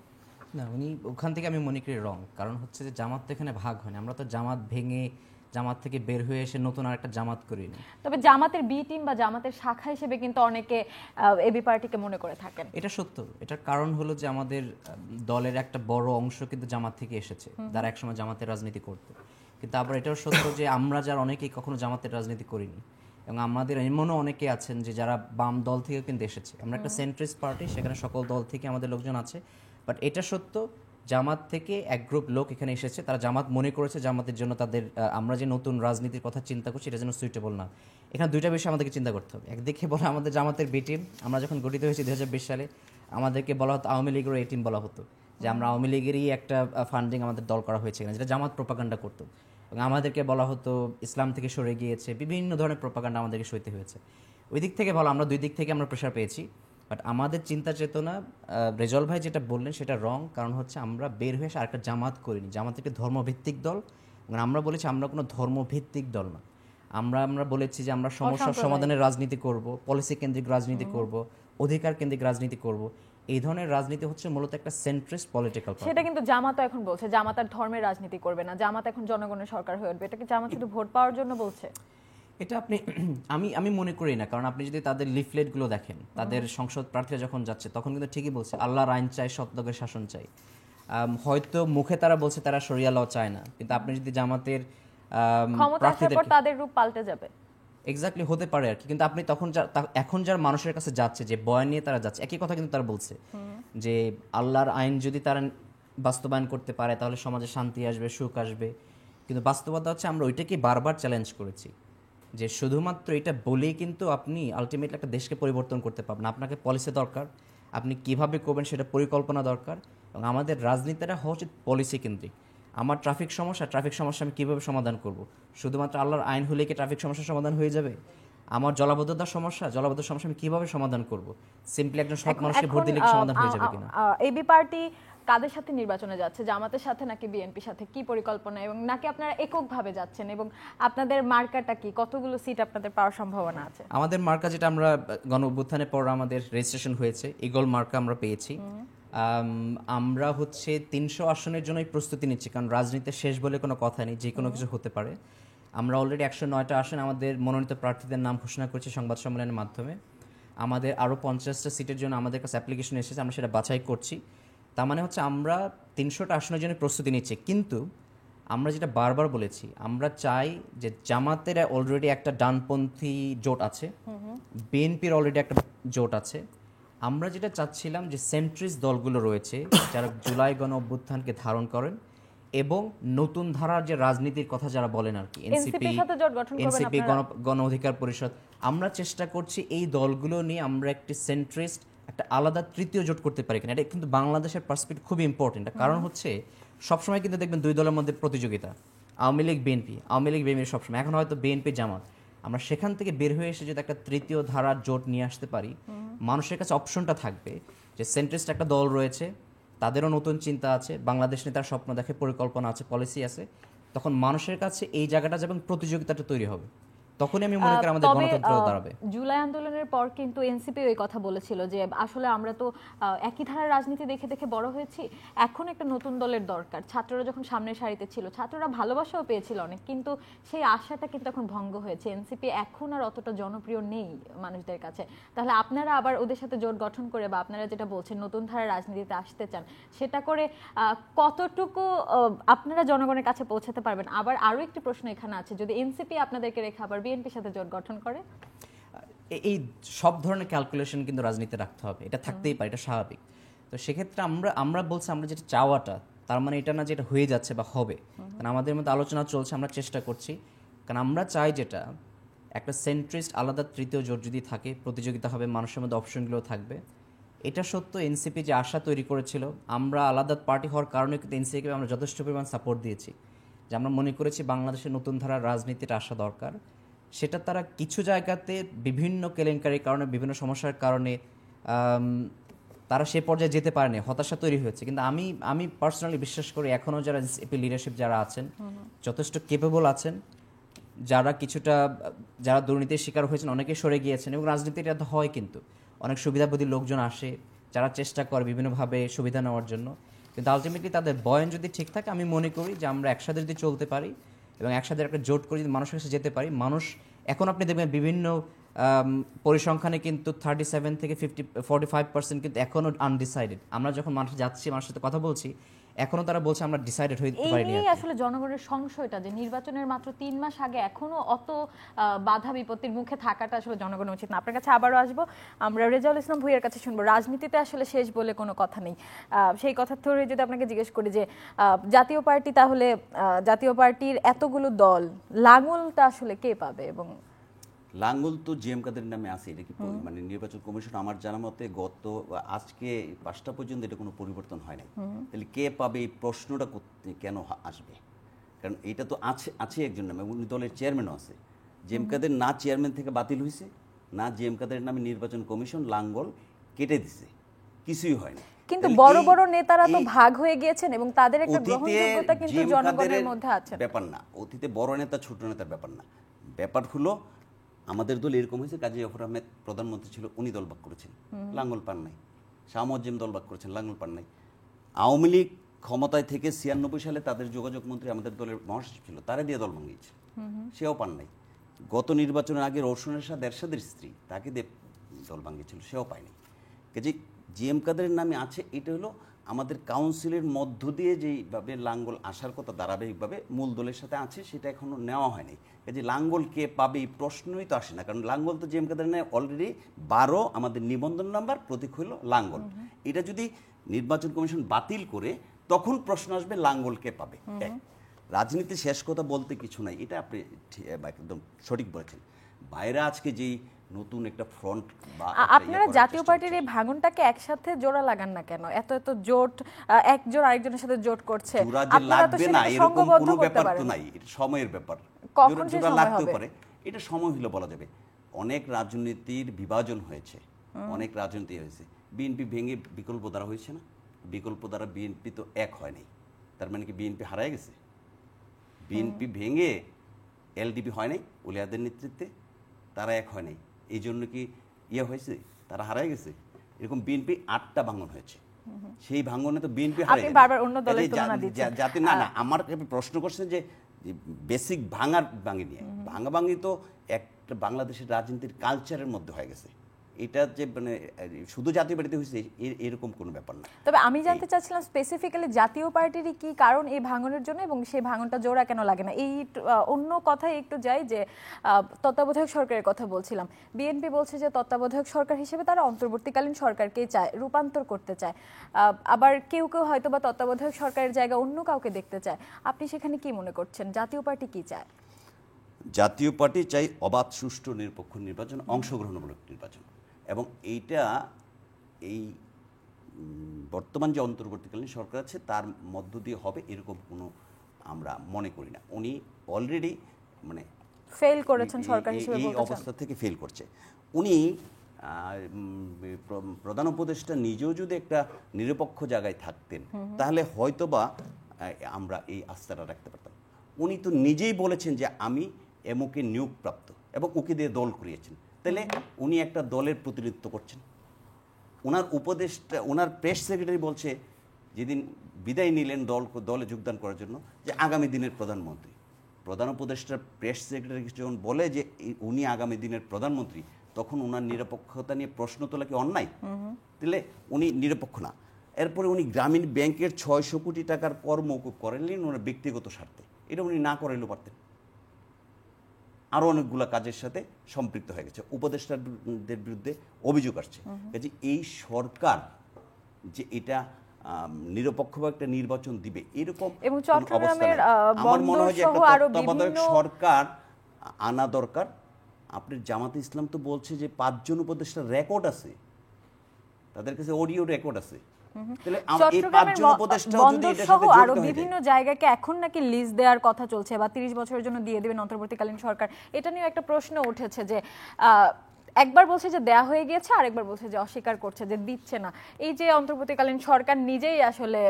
C: না, উনি ওখান থেকে আমি মনে করি রং। কারণ হচ্ছে যে জামাত তো এখানে ভাগ হয়নি, আমরা তো জামাত ভেঙে জামাত থেকে বের হয়ে এসে নতুন আরেকটা জামাত করিনি।
A: তবে জামাতের বি টিম বা জামাতের শাখা হিসেবে কিন্তু অনেকে এবি পার্টিকে মনে করে থাকেন।
C: এটা সত্য। এটার কারণ হলো যে আমাদের দলের একটা বড় অংশ কিন্তু জামাত থেকে এসেছে, যারা একসময় জামাতের রাজনীতি করতো। কিন্তু আবার এটাও সত্য যে আমরা যারা অনেকেই কখনো জামাতের রাজনীতি করিনি, এবং আমাদের এমনও অনেকে আছেন যে যারা বাম দল থেকেও কিন্তু এসেছে। আমরা একটা সেন্ট্রিস্ট পার্টি, সেখানে সকল দল থেকে আমাদের লোকজন আছে। বাট এটা সত্য, জামাত থেকে এক গ্রুপ লোক এখানে এসেছে, তারা জামাত মনে করেছে জামাতের জন্য তাদের আমরা যে নতুন রাজনীতির কথা চিন্তা করছি এটা যেন সুইটেবল না। এখানে দুইটা বিষয় আমাদেরকে চিন্তা করতে হবে। একদিকে বলা আমাদের জামাতের বি টিম, আমরা যখন গঠিত হয়েছি 2020 সালে, আমাদেরকে বলা হতো আওয়ামী লীগের এ টিম বলা হতো, যে আমরা আওয়ামী লীগেরই একটা ফান্ডিং আমাদের দল করা হয়েছে কিনা, যেটা জামাত প্রোপাগান্ডা করতো। এবং আমাদেরকে বলা হতো ইসলাম থেকে সরে গিয়েছে, বিভিন্ন ধরনের প্রোপাগান্ডা আমাদেরকে সইতে হয়েছে। ওই দিক থেকে বলা, আমরা দুই দিক থেকে আমরা প্রেশার পেয়েছি। বাট আমাদের চিন্তা চেতনা, রেজল ভাই যেটা বললেন সেটা রং। কারণ হচ্ছে আমরা বের হয়ে এসে আরেকটা জামাত করিনি। জামাত একটি ধর্মভিত্তিক দল, এবং আমরা বলেছি আমরা কোনো ধর্মভিত্তিক দল না। আমরা বলেছি যে আমরা সমস্যার সমাধানের রাজনীতি করব, পলিসি কেন্দ্রিক রাজনীতি করব, অধিকার কেন্দ্রিক রাজনীতি করব। এই ধরনের রাজনীতি হচ্ছে মূলত একটা সেন্ট্রিস্ট পলিটিক্যাল পার্টি।
A: সেটা কিন্তু জামাতও এখন বলছে, জামাত আর ধর্মের রাজনীতি করবে না, জামাত এখন জনগণের সরকার হয়ে উঠবে। এটা কি জামাত শুধু ভোট পাওয়ার জন্য বলছে?
C: এটা আপনি আমি মনে করি না। কারণ আপনি যদি তাদের লিফলেটগুলো দেখেন, তাদের সংসদ প্রার্থীরা যখন যাচ্ছে তখন কিন্তু ঠিকই বলছে আল্লাহর আইন চাই, সৎলোকের শাসন চাই। হয়তো মুখে তারা বলছে তারা শরিয়া ল চায় না, কিন্তু আপনি যদি জামাতের
A: ক্ষমতা আসার পর তাদের রূপ পাল্টে যাবে।
C: এক্স্যাক্টলি হতে পারে আর কি। কিন্তু আপনি তখন এখন যার মানুষের কাছে যাচ্ছে, যে বয়ান নিয়ে তারা যাচ্ছে, একই কথা কিন্তু তারা বলছে যে আল্লাহর আইন যদি তারা বাস্তবায়ন করতে পারে তাহলে সমাজে শান্তি আসবে, সুখ আসবে। কিন্তু বাস্তবতা হচ্ছে আমরা ওইটাকে বারবার চ্যালেঞ্জ করেছি, যে শুধুমাত্র এটা বলেই কিন্তু আপনি আলটিমেটলি একটা দেশকে পরিবর্তন করতে পারবেন। আপনাকে পলিসি দরকার, আপনি কিভাবে করবেন সেটা পরিকল্পনা দরকার, এবং আমাদের রাজনীতিটা হওয়া উচিত পলিসি কেন্দ্রিক। আমার ট্রাফিক সমস্যা আমি কীভাবে সমাধান করব? শুধুমাত্র আল্লাহর আইন হলে কি ট্রাফিক সমস্যার সমাধান হয়ে যাবে? আমার জলাবদ্ধতার সমস্যা আমি কীভাবে সমাধান করব? সিম্পলি একজন সৎ মানুষকে ভোট দিলে কি সমাধান হয়ে যাবে কিনা?
A: এবি পার্টি কাদের সাথে নির্বাচনে যাচ্ছে? জামাতের সাথে নাকি বিএনপির সাথে? কি পরিকল্পনা, এবং নাকি আপনারা এককভাবে যাচ্ছেন? এবং আপনাদের মার্কাটা কি? কতগুলো সিট আপনাদের পাওয়ার সম্ভাবনা আছে?
C: আমাদের মার্কা, যেটা আমরা গণ অভ্যুত্থানের পর আমাদের রেজিস্ট্রেশন হয়েছে, ইগল মার্কা আমরা পেয়েছি। আমরা হচ্ছে 300 আসনের জন্যই প্রস্তুতি নিচ্ছি, কারণ রাজনীতির শেষ বলে কোনো কথা নেই, যে কোনো কিছু হতে পারে। আমরা অলরেডি 109টা আসন আমাদের মনোনীত প্রার্থীদের নাম ঘোষণা করেছি সংবাদ সম্মেলনের মাধ্যমে। আমাদের আরও 50টা সিটের জন্য আমাদের কাছে অ্যাপ্লিকেশন এসেছে, আমরা সেটা বাছাই করছি। তার মানে হচ্ছে আমরা 300টা আসনের জন্য প্রস্তুতি নিচ্ছি। কিন্তু আমরা যেটা বারবার বলেছি, আমরা চাই যে জামাতের অলরেডি একটা ডানপন্থী জোট আছে, বিএনপির অলরেডি একটা জোট আছে। আমরা যেটা চাচ্ছিলাম যে সেন্ট্রিস্ট দলগুলো রয়েছে যারা জুলাই গণ অভ্যুত্থানকে ধারণ করেন এবং নতুন ধারার যে রাজনীতির কথা যারা বলেন আর কি, এনসিপি,
A: এনসিপির সাথে জোট গঠন করবেন
C: এনসিপি,
A: আপনারা?
C: গণ অধিকার পরিষদ, আমরা চেষ্টা করছি এই দলগুলো নিয়ে আমরা একটি সেন্ট্রিস্ট একটা আলাদা তৃতীয় জোট করতে পারি কিনা। এটা কিন্তু বাংলাদেশের পার্সপেক্টিভ খুবই ইম্পর্টেন্ট। কারণ হচ্ছে সবসময় কিন্তু দেখবেন দুই দলের মধ্যে প্রতিযোগিতা, আওয়ামী লীগ বিএনপি, আওয়ামী লীগ বিএনপি সবসময়, এখন হয়তো বিএনপি জামাত। আমরা সেখান থেকে বের হয়ে এসে যদি একটা তৃতীয় ধারার জোট নিয়ে আসতে পারি, মানুষের কাছে অপশনটা থাকবে যে সেন্ট্রিস্ট একটা দল রয়েছে, তাদেরও নতুন চিন্তা আছে, বাংলাদেশ নিয়ে তার স্বপ্ন দেখে, পরিকল্পনা আছে, পলিসি আছে, তখন মানুষের কাছে এই জায়গাটা যেমন প্রতিযোগিতাটা তৈরি হবে, তখনই আমি মনে করি আমাদের
A: তবে,
C: গণতন্ত্র দাঁড়াবে।
A: জুলাই আন্দোলনের পর কিন্তু এনসিপি ওই কথা বলেছিল যে আসলে আমরা তো একই ধারার রাজনীতি দেখে দেখে বড় হয়েছি, এখন একটা নতুন দলের দরকার। ছাত্ররা যখন সামনের সারিতে ছিল, ছাত্ররা ভালোবাসাও পেয়েছিল অনেক, কিন্তু সেই আশাটা কিন্তু এখন ভঙ্গ হয়েছে। এনসিপি এখন আর অতটা জনপ্রিয় নেই মানুষদের কাছে। তাহলে আপনারা আবার ওদের সাথে জোট গঠন করে, বা আপনারা যেটা বলছেন নতুন ধারার রাজনীতিতে আসতে চান, সেটা করে কতটুকু আপনারা জনগণের কাছে পৌঁছাতে পারবেন? আবার আরো একটি প্রশ্ন এখানে আছে, যদি এনসিপি আপনাদেরকে রেখে আবার বিএনপির সাথে জোট গঠন করে?
C: এই সব ধরনের ক্যালকুলেশন কিন্তু রাজনীতি রাখতে হবে, এটা থাকতেই পারে, এটা স্বাভাবিক। তো সেক্ষেত্রে আমরা বলছি আমরা যেটা চাওয়াটা, তার মানে এটা না যে এটা হয়ে যাচ্ছে বা হবে, কারণ আমাদের মধ্যে আলোচনা চলছে, আমরা চেষ্টা করছি। কারণ আমরা চাই যেটা একটা সেন্ট্রিস্ট আলাদা তৃতীয় জোট যদি থাকে, প্রতিযোগিতা হবে, মানুষের মধ্যে অপশনগুলো থাকবে। এটা সত্য, এনসিপি যে আশা তৈরি করেছিল, আমরা আলাদা পার্টি হওয়ার কারণে কিন্তু এনসিপিকে আমরা যথেষ্ট পরিমাণ সাপোর্ট দিয়েছি, যে আমরা মনে করেছি বাংলাদেশের নতুন ধারার রাজনীতিটা আসা দরকার। সেটা তারা কিছু জায়গাতে বিভিন্ন কেলেঙ্কারির কারণে, বিভিন্ন সমস্যার কারণে তারা সে পর্যায়ে যেতে পারেনি, হতাশা তৈরি হয়েছে। কিন্তু আমি পার্সোনালি বিশ্বাস করি এখনও যারা এনসিপি লিডারশিপ যারা আছেন যথেষ্ট কেপেবল আছেন, যারা দুর্নীতির শিকার হয়েছেন অনেকে সরে গিয়েছেন, এবং রাজনীতিটা হয় কিন্তু অনেক সুবিধাবাদী লোকজন আসে যারা চেষ্টা করে বিভিন্নভাবে সুবিধা নেওয়ার জন্য, কিন্তু আলটিমেটলি তাদের বয়ান যদি ঠিক থাকে, আমি মনে করি যে আমরা একসাথে যদি চলতে পারি এবং একসাথে একটা জোট করে যদি মানুষের কাছে যেতে পারি, মানুষ এখন আপনি দেখবেন বিভিন্ন পরিসংখ্যানে কিন্তু 37 থেকে 45% কিন্তু এখনও আনডিসাইডেড। আমরা যখন মানুষের যাচ্ছি, মানুষের সাথে কথা বলছি, এখনো তারা বলছে আমরা ডিসাইডেড হতে
A: এই
C: পারিনি।
A: নিয়ে আসলে জনগণের সংশয়টা যে নির্বাচনের মাত্র 3 মাস আগে এখনো অত বাধা বিপত্তির মুখে থাকাটা আসলে জনগণের উচিত না। আপনার কাছে আবারও আসবো, আমরা রেজাউল ইসলাম ভূঁইয়ার কাছে শুনবো। রাজনীতিতে আসলে শেষ বলে কোনো কথা নেই, সেই কথা ধরে যদি আপনাকে জিজ্ঞেস করি যে জাতীয় পার্টি, তাহলে জাতীয় পার্টির এতগুলো দল, লাঙলটা আসলে কে পাবে? এবং
B: লাঙ্গল তো জিএম কাদের নামে আছে, এটা কি মানে নির্বাচন কমিশন আমার জানা মতে আজকে 5টা পর্যন্ত এটা কোনো পরিবর্তন হয় নাই। তাহলে কে পাবে এই প্রশ্নটা কেন আসবে? কারণ এটা তো আছে একজন নামে, উনি দলের চেয়ারম্যানও আছে। জিএম কাদের না চেয়ারম্যান থেকে বাতিল হয়েছে, না জিএম কাদের নামে নির্বাচন কমিশন লাঙ্গল কেটে দিছে, কিছুই হয়নি।
A: কিন্তু বড় বড় নেতারা তো ভাগ হয়ে গিয়েছেন এবং তাদের একটা গ্রহণযোগ্যতা কিন্তু জনগণের মধ্যে আছে।
B: ব্যাপার না, অতীতে বড় নেতা ছোট নেতার ব্যাপার না, ব্যাপার হলো আমাদের দল এরকম হয়েছে, কাজী জাফর আহমেদ প্রধানমন্ত্রী ছিল, উনি দলভাগ করেছেন, লাঙ্গল পান নাই। শাহ মুয়াজ্জেম দলভাগ করেছেন, লাঙ্গল পান নাই। আওয়ামী লীগ ক্ষমতায় থেকে 96 সালে তাদের যোগাযোগ মন্ত্রী আমাদের দলের মহাসচিব ছিল, তারা দিয়ে দল ভাঙিয়েছে, সেও পান নাই। গত নির্বাচনের আগে রওশনের সাথে এরশাদের স্ত্রী, তাকে দিয়ে দল ভাঙিয়েছিল, সেও পায়নি। কাজে জিএম কাদেরের নামে আছে, এটা হলো আমাদের কাউন্সিলের মধ্য দিয়ে যেইভাবে লাঙ্গল আসার কথা ধারাবাহিকভাবে মূল দলের সাথে আছে, সেটা এখনো নেওয়া হয়নি। কাজে লাঙ্গল কে পাবে এই প্রশ্নই তো আসে না, কারণ লাঙ্গল তো জিএম কাদের নেয় অলরেডি 12 আমাদের নিবন্ধন নাম্বার প্রতীক হলো লাঙ্গল। এটা যদি নির্বাচন কমিশন বাতিল করে, তখন প্রশ্ন আসবে লাঙ্গল কে পাবে। রাজনীতি শেষ কথা বলতে কিছু নাই, এটা আপনি একদম সঠিক বলেছেন। বাইরে আজকে যেই নতুন একটা ফ্রন্ট বা
A: আপনারা জাতীয় পার্টির এই ভাঙনটাকে একসাথে জোড়া লাগান না কেন? এত জোট, একজন আরেকজনের সাথে জোট করছে,
B: আপনারা তো সংঘবদ্ধ করতে পারেন। নাই, এটা সময়ের ব্যাপার,
A: কখন
B: জোড়া লাগতে পারে, এটা সময় হলো বলা যাবে। অনেক রাজনীতির বিভাজন হয়েছে, অনেক রাজনীতি হয়েছে। বিএনপি ভেঙে বিকল্প দ্বারা হয়েছে না, বিকল্প দ্বারা বিএনপি তো এক হয় নাই, তার মানে কি বিএনপি হারায় গেছে? বিএনপি ভেঙে এলডিপি হয় নাই উলিয়াদের নেতৃত্বে, তারা এক হয় নাই, এই জন্য কি হয়েছে, তারা হারায় গেছে? এরকম বিএনপি 8টা ভাঙন হয়েছে, সেই ভাঙনে তো বিএনপি হারায় গেছে।
A: বারবার অন্য দলের তুলনা দিচ্ছেন।
B: জাতি না, আমার প্রশ্ন করছেন যে বেসিক ভাঙি নিয়ে, ভাঙি তো একটা বাংলাদেশের রাজনীতির কালচারের মধ্যে হয়ে গেছে, এটা যে মানে শুধু জাতীয় পার্টিতে হয়েছে এরকম কোনো ব্যাপার না।
A: তবে আমি জানতে চাচ্ছিলাম স্পেসিফিক্যালি জাতীয় পার্টিরই কি কারণ এই ভাঙনের জন্য, এবং সেই ভাঙনটা জোড়া কেন লাগে না? এই অন্য কথায় একটু যাই যে তত্ত্বাবধায়ক সরকারের কথা বলছিলাম। বিএনপি বলছে যে তত্ত্বাবধায়ক সরকার হিসেবে তারা অন্তর্বর্তীকালীন সরকারকেই চায়, রূপান্তর করতে চায়। আবার কেউ কেউ হয়তো বা তত্ত্বাবধায়ক সরকারের জায়গায় অন্য কাউকে দেখতে চায়। আপনি সেখানে কি মনে করছেন, জাতীয় পার্টি কি চায়?
B: জাতীয় পার্টি চাই অবাধ, সুষ্ঠু, নিরপেক্ষ নির্বাচন, অংশগ্রহণমূলক নির্বাচন। এবং এইটা এই বর্তমান যে অন্তর্বর্তীকালীন সরকার আছে তার মধ্য দিয়ে হবে এরকম কোনো আমরা মনে করি না। উনি অলরেডি মানে
A: ফেল করেছেন সরকার হিসেবে
B: এই
A: বলতে চান?
B: অবস্থা থেকে ফেল করছে। উনি প্রধান উপদেষ্টা নিজেও যদি একটা নিরপেক্ষ জায়গায় থাকতেন তাহলে হয়তোবা আমরা এই আস্থাটা রাখতে পারতাম। উনি তো নিজেই বলেছেন যে আমি এমকে নিয়োগপ্রাপ্ত এবং ওকে দিয়ে দল করিয়েছেন, তাহলে উনি একটা দলের প্রতিনিধিত্ব করছেন। ওনার উপদেষ্টা, ওনার প্রেস সেক্রেটারি বলছে যেদিন বিদায় নিলেন দলে যোগদান করার জন্য যে আগামী দিনের প্রধানমন্ত্রী। প্রধান উপদেষ্টার প্রেস সেক্রেটারি যখন বলে যে উনি আগামী দিনের প্রধানমন্ত্রী, তখন ওনার নিরপেক্ষতা নিয়ে প্রশ্ন তোলা কি অন্যায়? তাহলে উনি নিরপেক্ষ না। এরপরে উনি গ্রামীণ ব্যাংকের 600 কোটি টাকার কর মওকুফ করেনলেন ওনার ব্যক্তিগত স্বার্থে। এটা উনি না করাইলেও পারতেন। আরও অনেকগুলো কাজের সাথে সম্পৃক্ত হয়ে গেছে, উপদেষ্টাদের বিরুদ্ধে অভিযোগ আসছে। কাজে এই সরকার যে এটা নিরপেক্ষভাবে একটা নির্বাচন দিবে এরকম
A: এবং
B: কোনো অবস্থা
A: চট্টগ্রামের
B: নেই। আমার মনে হয় যে একটা
A: বন্দর সহ আরো
B: তত্ত্বাবধায়ক
A: বিভিন্ন
B: সরকার আনা দরকার। আপনার জামাতে ইসলাম তো বলছে যে 5 জন উপদেষ্টার রেকর্ড আছে, তাদের কাছে অডিও রেকর্ড আছে। তাহলে এই 5 জন উপদেষ্টাও যদি
A: বন্দর
B: এটার
A: সহ
B: সাথে
A: আরো
B: যুক্ত হয়ে
A: বিভিন্ন
B: যায়,
A: জায়গাকে এখন নাকি লিজ দেওয়ার কথা চলছে, বা 30 বছরের জন্য দিয়ে দেবেন অন্তর্বর্তীকালীন সরকার। এটা নিয়ে একটা প্রশ্ন উঠেছে যে একবার বলছে যে দেয়া হয়ে গিয়েছে, আর একবার বলছে যে অস্বীকার করছে যে দিচ্ছে না। এই যে অন্তর্বর্তীকালীন সরকার নিজেই আসলে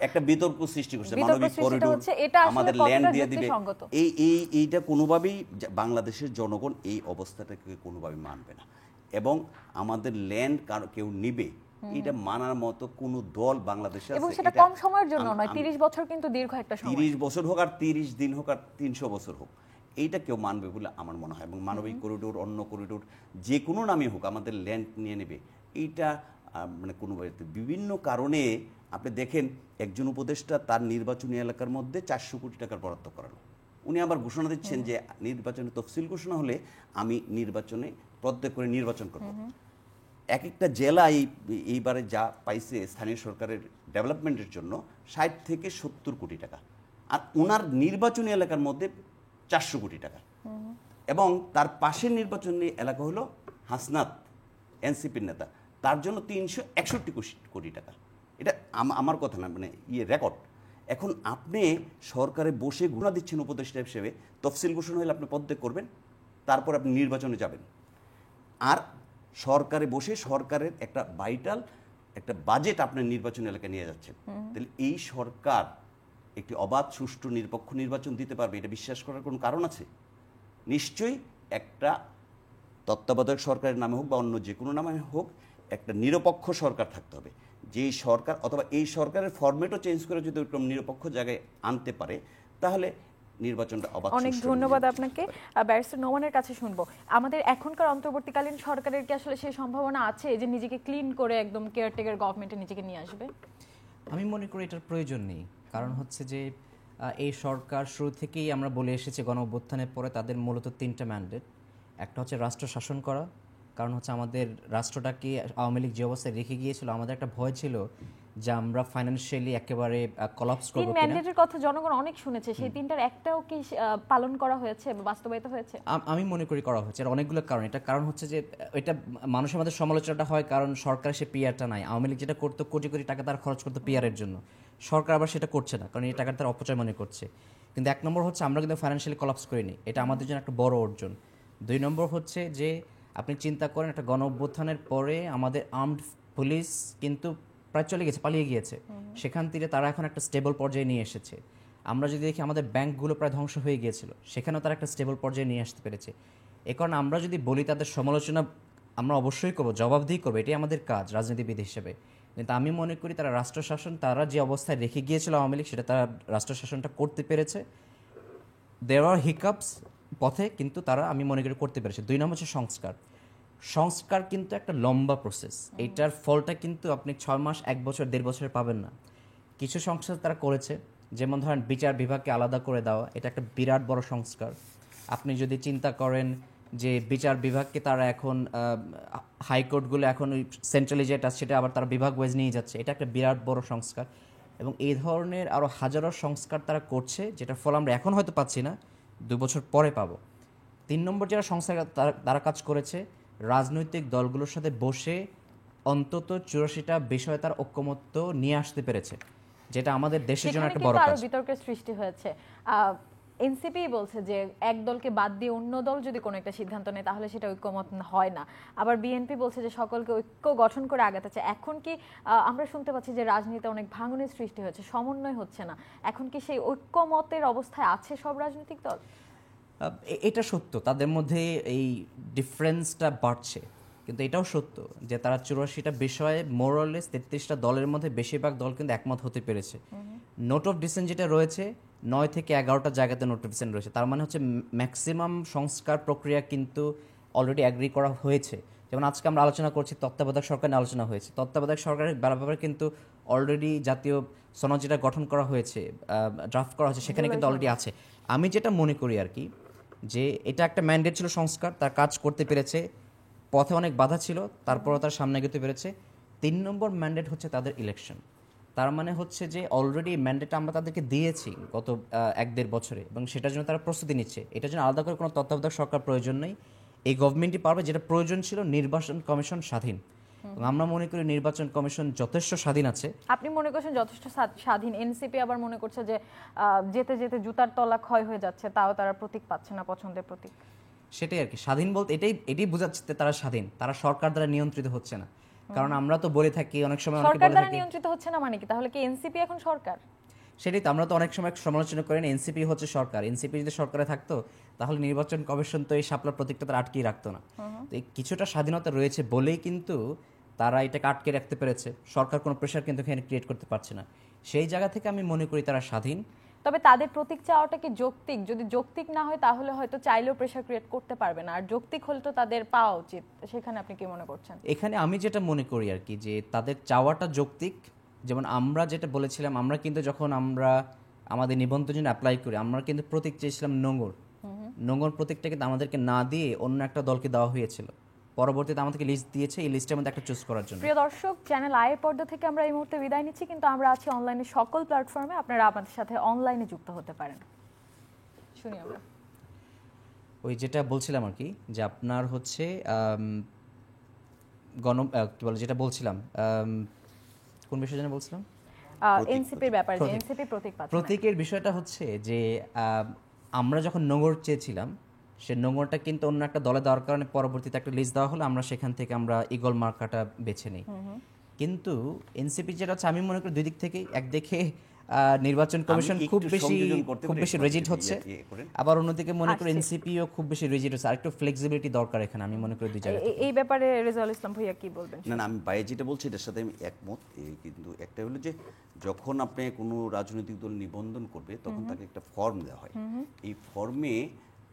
B: একটা বিতর্ক সৃষ্টি করছে,
A: বিতর্ক
B: মানবিক
A: সৃষ্টিটা
B: করিডোর
A: হচ্ছে, এটা আসলে
B: আমাদের
A: কতটা
B: ল্যান্ড দিয়ে দিবে,
A: যুক্তিসঙ্গত?
B: এইটা কোনোভাবেই বাংলাদেশের জনগণ এই অবস্থাটাকে কোনোভাবে মানবে না। এবং আমাদের ল্যান্ড কেউ নিবে এটা মানার মতো কোনো দল বাংলাদেশে আছে?
A: এবং সেটা কম সময়ের জন্য নয়, 30 বছর কিন্তু দীর্ঘ একটা সময়।
B: 30 বছর হোক আর 30 দিন হোক আর 300 বছর হোক, এইটা কেউ মানবে বলে আমার মনে হয়। এবং মানবিক করিডোর, অন্য করিডোর, যে কোনো নামে হোক আমাদের ল্যান্ড নিয়ে নেবে, এইটা মানে কোনো বিভিন্ন কারণে আপনি দেখেন একজন উপদেষ্টা তার নির্বাচনী এলাকার মধ্যে 400 কোটি টাকার বরাদ্দ করালো। উনি আবার ঘোষণা দিচ্ছেন যে নির্বাচনে তফসিল ঘোষণা হলে আমি নির্বাচনে প্রত্যেক করে নির্বাচন করব। এক একটা জেলা এইবারে যা পাইছে স্থানীয় সরকারের ডেভেলপমেন্টের জন্য 60 থেকে 70 কোটি টাকা, আর ওনার নির্বাচনী এলাকার মধ্যে 400 কোটি টাকা। এবং তার পাশের নির্বাচনী এলাকা হলো হাসনাত, এনসিপির নেতা, তার জন্য 361 কোটি টাকা। এটা আমার কথা না, মানে রেকর্ড। এখন আপনি সরকারে বসে ঘোষণা দিচ্ছেন উপদেষ্টা হিসেবে, তফসিল ঘোষণা হলে আপনি পদত্যাগ করবেন, তারপর আপনি নির্বাচনে যাবেন। আর সরকারে বসে সরকারের একটা ভাইটাল একটা বাজেট আপনার নির্বাচন এলাকায় নিয়ে যাচ্ছেন। তাহলে এই সরকার একটি অবাধ, সুষ্ঠু, নিরপেক্ষ নির্বাচন দিতে পারবে এটা বিশ্বাস করার কোনো কারণ আছে? নিশ্চয়ই একটা তত্ত্বাবধায়ক সরকারের নামে হোক বা অন্য যে কোনো নামে হোক, একটা নিরপেক্ষ সরকার থাকতে হবে। যেই সরকার অথবা এই সরকারের ফরম্যাটও চেঞ্জ করে যদি ওরকম নিরপেক্ষ জায়গায় আনতে পারে, তাহলে নির্বাচনটা অবাধ।
A: অনেক ধন্যবাদ আপনাকে। ব্যারিস্টার নোমানের কাছে শুনবো, আমাদের এখনকার অন্তর্বর্তীকালীন সরকারের কি আসলে সেই সম্ভাবনা আছে যে নিজেকে ক্লিন করে একদম কেয়ারটেকার গভর্নমেন্টে নিজেকে নিয়ে আসবে?
C: আমি মনে করি এটার প্রয়োজন নেই। কারণ হচ্ছে যে এই সরকার শুরু থেকেই আমরা বলে এসেছি গণ অভ্যুত্থানের পরে তাদের মূলত 3টা ম্যান্ডেট। একটা হচ্ছে রাষ্ট্র শাসন করা, কারণ হচ্ছে আমাদের রাষ্ট্রটাকে আওয়ামী লীগ যে অবস্থায় রেখে গিয়েছিল, আমাদের একটা ভয় ছিল যে আমরা ফাইন্যান্সিয়ালি একেবারে কলাপস করব কিনা।
A: ম্যান্ডেটের কথা জনগণ অনেক শুনেছে, সেই 3টার একটাও কি পালন করা হয়েছে বা বাস্তবায়িত হয়েছে?
C: আমি মনে করি করা হচ্ছে। আর অনেকগুলো কারণ। এটা কারণ হচ্ছে যে এটা মানুষের মধ্যে সমালোচনাটা হয় কারণ সরকার সে পিআরটা নাই। আওয়ামী লীগ যেটা করতো কোটি কোটি টাকা তার খরচ করতো পিআরের জন্য, সরকার আবার সেটা করছে না, কারণ এই টাকাটা তার অপচয় মনে করছে। কিন্তু 1 নম্বর হচ্ছে আমরা কিন্তু ফাইন্যান্সিয়ালি কলাপস করিনি, এটা আমাদের জন্য একটা বড় অর্জন। 2 নম্বর হচ্ছে যে আপনি চিন্তা করেন একটা গণ অভ্যুত্থানের পরে আমাদের আর্মড পুলিশ কিন্তু প্রায় চলে গেছে, পালিয়ে গিয়েছে। সেখান থেকে তারা এখন একটা স্টেবল পর্যায়ে নিয়ে এসেছে। আমরা যদি দেখি আমাদের ব্যাংকগুলো প্রায় ধ্বংস হয়ে গিয়েছিল, সেখানেও তারা একটা স্টেবল পর্যায়ে নিয়ে আসতে পেরেছে। এ কারণে আমরা যদি বলি তাদের সমালোচনা আমরা অবশ্যই করবো, জবাবদিহি করবো, এটাই আমাদের কাজ রাজনীতিবিদ হিসেবে। কিন্তু আমি মনে করি তারা রাষ্ট্র শাসন, তারা যে অবস্থায় রেখে গিয়েছিল আওয়ামী লীগ, সেটা তারা রাষ্ট্র শাসনটা করতে পেরেছে। দেয়ার আর হিকআপস পথে, কিন্তু তারা আমি মনে করি করতে পেরেছে। 2 নম্বর হচ্ছে সংস্কার। সংস্কার কিন্তু একটা লম্বা প্রসেস, এইটার ফলটা কিন্তু আপনি 6 মাস 1 বছর 1.5 বছরে পাবেন না। কিছু সংস্কার তারা করেছে, যেমন ধরেন বিচার বিভাগকে আলাদা করে দেওয়া, এটা একটা বিরাট বড় সংস্কার। আপনি যদি চিন্তা করেন যে বিচার বিভাগকে তারা এখন হাইকোর্টগুলো এখন ওই সেন্ট্রালি যেটা সেটা আবার তারা বিভাগ ওয়াইজ নিয়ে যাচ্ছে, এটা একটা বিরাট বড় সংস্কার। এবং এই ধরনের আরও হাজারো সংস্কার তারা করছে, যেটার ফল আমরা এখন হয়তো পাচ্ছি না, 2 বছর পরে পাবো। 3 নম্বর যারা সংস্কার তারা কাজ করেছে, রাজনৈতিক দলগুলোর সাথে বসে অন্তত 84টা বিষয়ে তার ঐক্যমত্য নিয়ে আসতে পেরেছে, যেটা আমাদের দেশের জন্য একটা বড় কাজ।
A: আরো বিতর্কের সৃষ্টি হয়েছে। এনসিপি বলছে যে এক দলকে বাদ দিয়ে অন্য দল যদি কোনো একটা সিদ্ধান্ত নেয় তাহলে সেটা ঐক্যমত হয় না। আবার বিএনপি বলছে যে সকলকে ঐক্য গঠন করে আগাতে চায়। এখন কি আমরা শুনতে পাচ্ছি যে রাজনীতিতে অনেক ভাঙনের সৃষ্টি হয়েছে, সমন্বয় হচ্ছে না, এখন কি সেই ঐক্যমতের অবস্থায় আছে সব রাজনৈতিক দল?
C: এটা সত্য, তাদের মধ্যে এই ডিফারেন্সটা বাড়ছে, কিন্তু এটাও সত্য যে তারা 84টা বিষয়ে মোরালেস 33টা দলের মধ্যে বেশিরভাগ দল কিন্তু একমত হতে পেরেছে। নোট অফ ডিসেন্ট যেটা রয়েছে 9 থেকে 11টা জায়গাতে নোট অফ ডিসেন্ট রয়েছে, তার মানে হচ্ছে ম্যাক্সিমাম সংস্কার প্রক্রিয়া কিন্তু অলরেডি অ্যাগ্রি করা হয়েছে। যেমন আজকে আমরা আলোচনা করছি, তত্ত্বাবধায়ক সরকার নিয়ে আলোচনা হয়েছে, তত্ত্বাবধায়ক সরকারের ব্যাপারে কিন্তু অলরেডি জাতীয় সনদ যেটা গঠন করা হয়েছে, ড্রাফট করা হয়েছে, সেখানে কিন্তু অলরেডি আছে। আমি যেটা মনে করি আর কি, যে এটা একটা ম্যান্ডেট ছিল সংস্কার, তার কাজ করতে পেরেছে, পথে অনেক বাধা ছিল, তারপরও তার সামনে এগোতে পেরেছে। 3 নম্বর ম্যান্ডেট হচ্ছে তাদের ইলেকশন। তার মানে হচ্ছে যে অলরেডি ম্যান্ডেট আমরা তাদেরকে দিয়েছি গত 1-1.5 বছরে, এবং সেটার জন্য তারা প্রস্তুতি নিচ্ছে। এটার জন্য আলাদা করে কোনো তত্ত্বাবধায়ক সরকার প্রয়োজন নেই, এই গভর্নমেন্টই পারবে। যেটা প্রয়োজন ছিল নির্বাচন কমিশন স্বাধীন, এবং আমরা মনে করি নির্বাচন কমিশন যথেষ্ট স্বাধীন আছে।
A: আপনি মনে করছেন যথেষ্ট স্বাধীন, এনসিপি আবার মনে করছে যে যেতে যেতে জুতার তলা ক্ষয় হয়ে যাচ্ছে, তাও তারা প্রতীক পাচ্ছে না, পছন্দের প্রতীক।
C: সেটাই আর কি, স্বাধীন বলতে এটাই বোঝাচ্ছে যে তারা স্বাধীন, তারা সরকার দ্বারা নিয়ন্ত্রিত হচ্ছে না। কারণ আমরা তো বলে থাকি অনেক সময়,
A: সরকার দ্বারা নিয়ন্ত্রিত হচ্ছে না মানে কি? তাহলে কি এনসিপি এখন সরকার?
C: সেটাই তো, আমরা তো অনেক সময় সমালোচনা করেন এনসিপি হচ্ছে সরকার। এনসিপি যদি সরকারে থাকতো তাহলে নির্বাচন কমিশন তো এই শাপলা প্রতীকটা তারা আটকেই রাখতো না। তো এই কিছুটা স্বাধীনতা রয়েছে বলেই কিন্তু তারা এটাকে আটকে রাখতে পেরেছে। সরকার কোনো প্রেশার কিন্তু এখানে ক্রিয়েট করতে পারছে না। সেই জায়গা থেকে আমি মনে করি তারা স্বাধীন।
A: তবে তাদের প্রতীক চাওয়াটা কি যৌক্তিক? যদি যৌক্তিক না হয় তাহলে হয়তো চাইলেও প্রেশার ক্রিয়েট করতে পারবে না, আর যৌক্তিক হলে তো তাদের পাওয়া উচিত। সেখানে আপনি কি মনে করছেন?
C: এখানে আমি যেটা মনে করি আর কি, যে তাদের চাওয়াটা যৌক্তিক। যেমন আমরা যেটা বলেছিলাম, আমরা কিন্তু যখন আমরা আমাদের নিবন্ধনের জন্য অ্যাপ্লাই করি, আমরা কিন্তু প্রতীক চেয়েছিলাম নোঙর। নোঙর প্রতীকটা কিন্তু আমাদেরকে না দিয়ে অন্য একটা দলকে দেওয়া হয়েছিল। পরবর্তীতে আমাদেরকে লিস্ট দিয়েছে, এই লিস্টের মধ্যে একটা চুজ করার জন্য।
A: প্রিয় দর্শক, চ্যানেল আয়ের পর্দা থেকে আমরা এই মুহূর্তে বিদায় নিচ্ছি, কিন্তু আমরা আছি অনলাইনে সকল প্ল্যাটফর্মে, আপনারা আমাদের সাথে অনলাইনে যুক্ত হতে পারেন। শুনি আমরা।
C: ওই যেটা বলছিলাম আর কি, যে আপনার হচ্ছে কি বলে, যেটা বলছিলাম, কোন বিষয় যেন বলছিলাম,
A: এনসিপির ব্যাপারে, যে এনসিপি প্রতীক পাচ্ছে না।
C: প্রতীকের বিষয়টা হচ্ছে যে আমরা যখন নোঙর চেয়েছিলাম, সে নোঙরটা কিন্তু অন্য একটা দলে দেওয়ার কারণে পরবর্তীতে একটা লিস্ট দেওয়া হলো, আমরা সেখান থেকে আমরা ইগল মার্কাটা বেছে নিই। কিন্তু এনসিপি যেটা হচ্ছে, আমি মনে করি দুই দিক থেকেই, একদিকে নির্বাচন কমিশন খুব বেশি রিজিড হচ্ছে, আবার অন্যদিকে মনে করি এনসিপিও খুব বেশি রিজিড হচ্ছে। আরেকটু ফ্লেক্সিবিলিটি দরকার এখানে, আমি মনে করি দুই জায়গায়।
A: এই ব্যাপারে রেজাউল ইসলাম ভাইয়া কি বলবেন?
B: না, আমি বাইরে যেটা বলছি এটার সাথে আমি একমত। কিন্তু একটা হলো যে যখন আপনি কোনো রাজনৈতিক দল নিবন্ধন করবে তখন তাকে একটা ফর্ম দেওয়া হয়। এই ফর্মে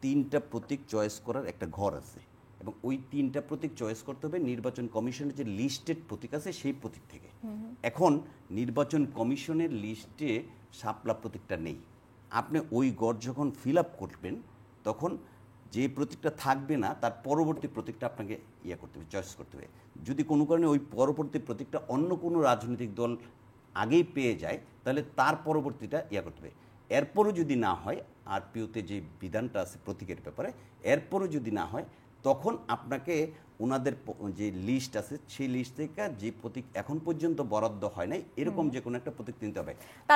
B: 3টা প্রতীক চয়েস করার একটা ঘর আছে, এবং ওই 3টা প্রতীক চয়েস করতে হবে নির্বাচন কমিশনের যে লিস্টেড প্রতীক আছে সেই প্রতীক থেকে। এখন নির্বাচন কমিশনের লিস্টে শাপলা প্রতীকটা নেই। আপনি ওই ঘর যখন ফিল আপ করবেন তখন যে প্রতীকটা থাকবে না তার পরবর্তী প্রতীকটা আপনাকে করতে হবে, চয়েস করতে হবে। যদি কোনো কারণে ওই পরবর্তী প্রতীকটা অন্য কোনো রাজনৈতিক দল আগেই পেয়ে যায় তাহলে তার পরবর্তীটা করতে হবে। এরপরও যদি না হয়, আর পিওতে যে বিধানটা আছে প্রতীকের ব্যাপারে, এরপরও যদি না হয় তখন আপনাকে ওনাদের যে লিস্ট আছে সেই লিস্ট থেকে যে প্রতীক এখন পর্যন্ত বরাদ্দ হয় নাই এরকম যে কোনো একটা প্রতীক নিতে হবে।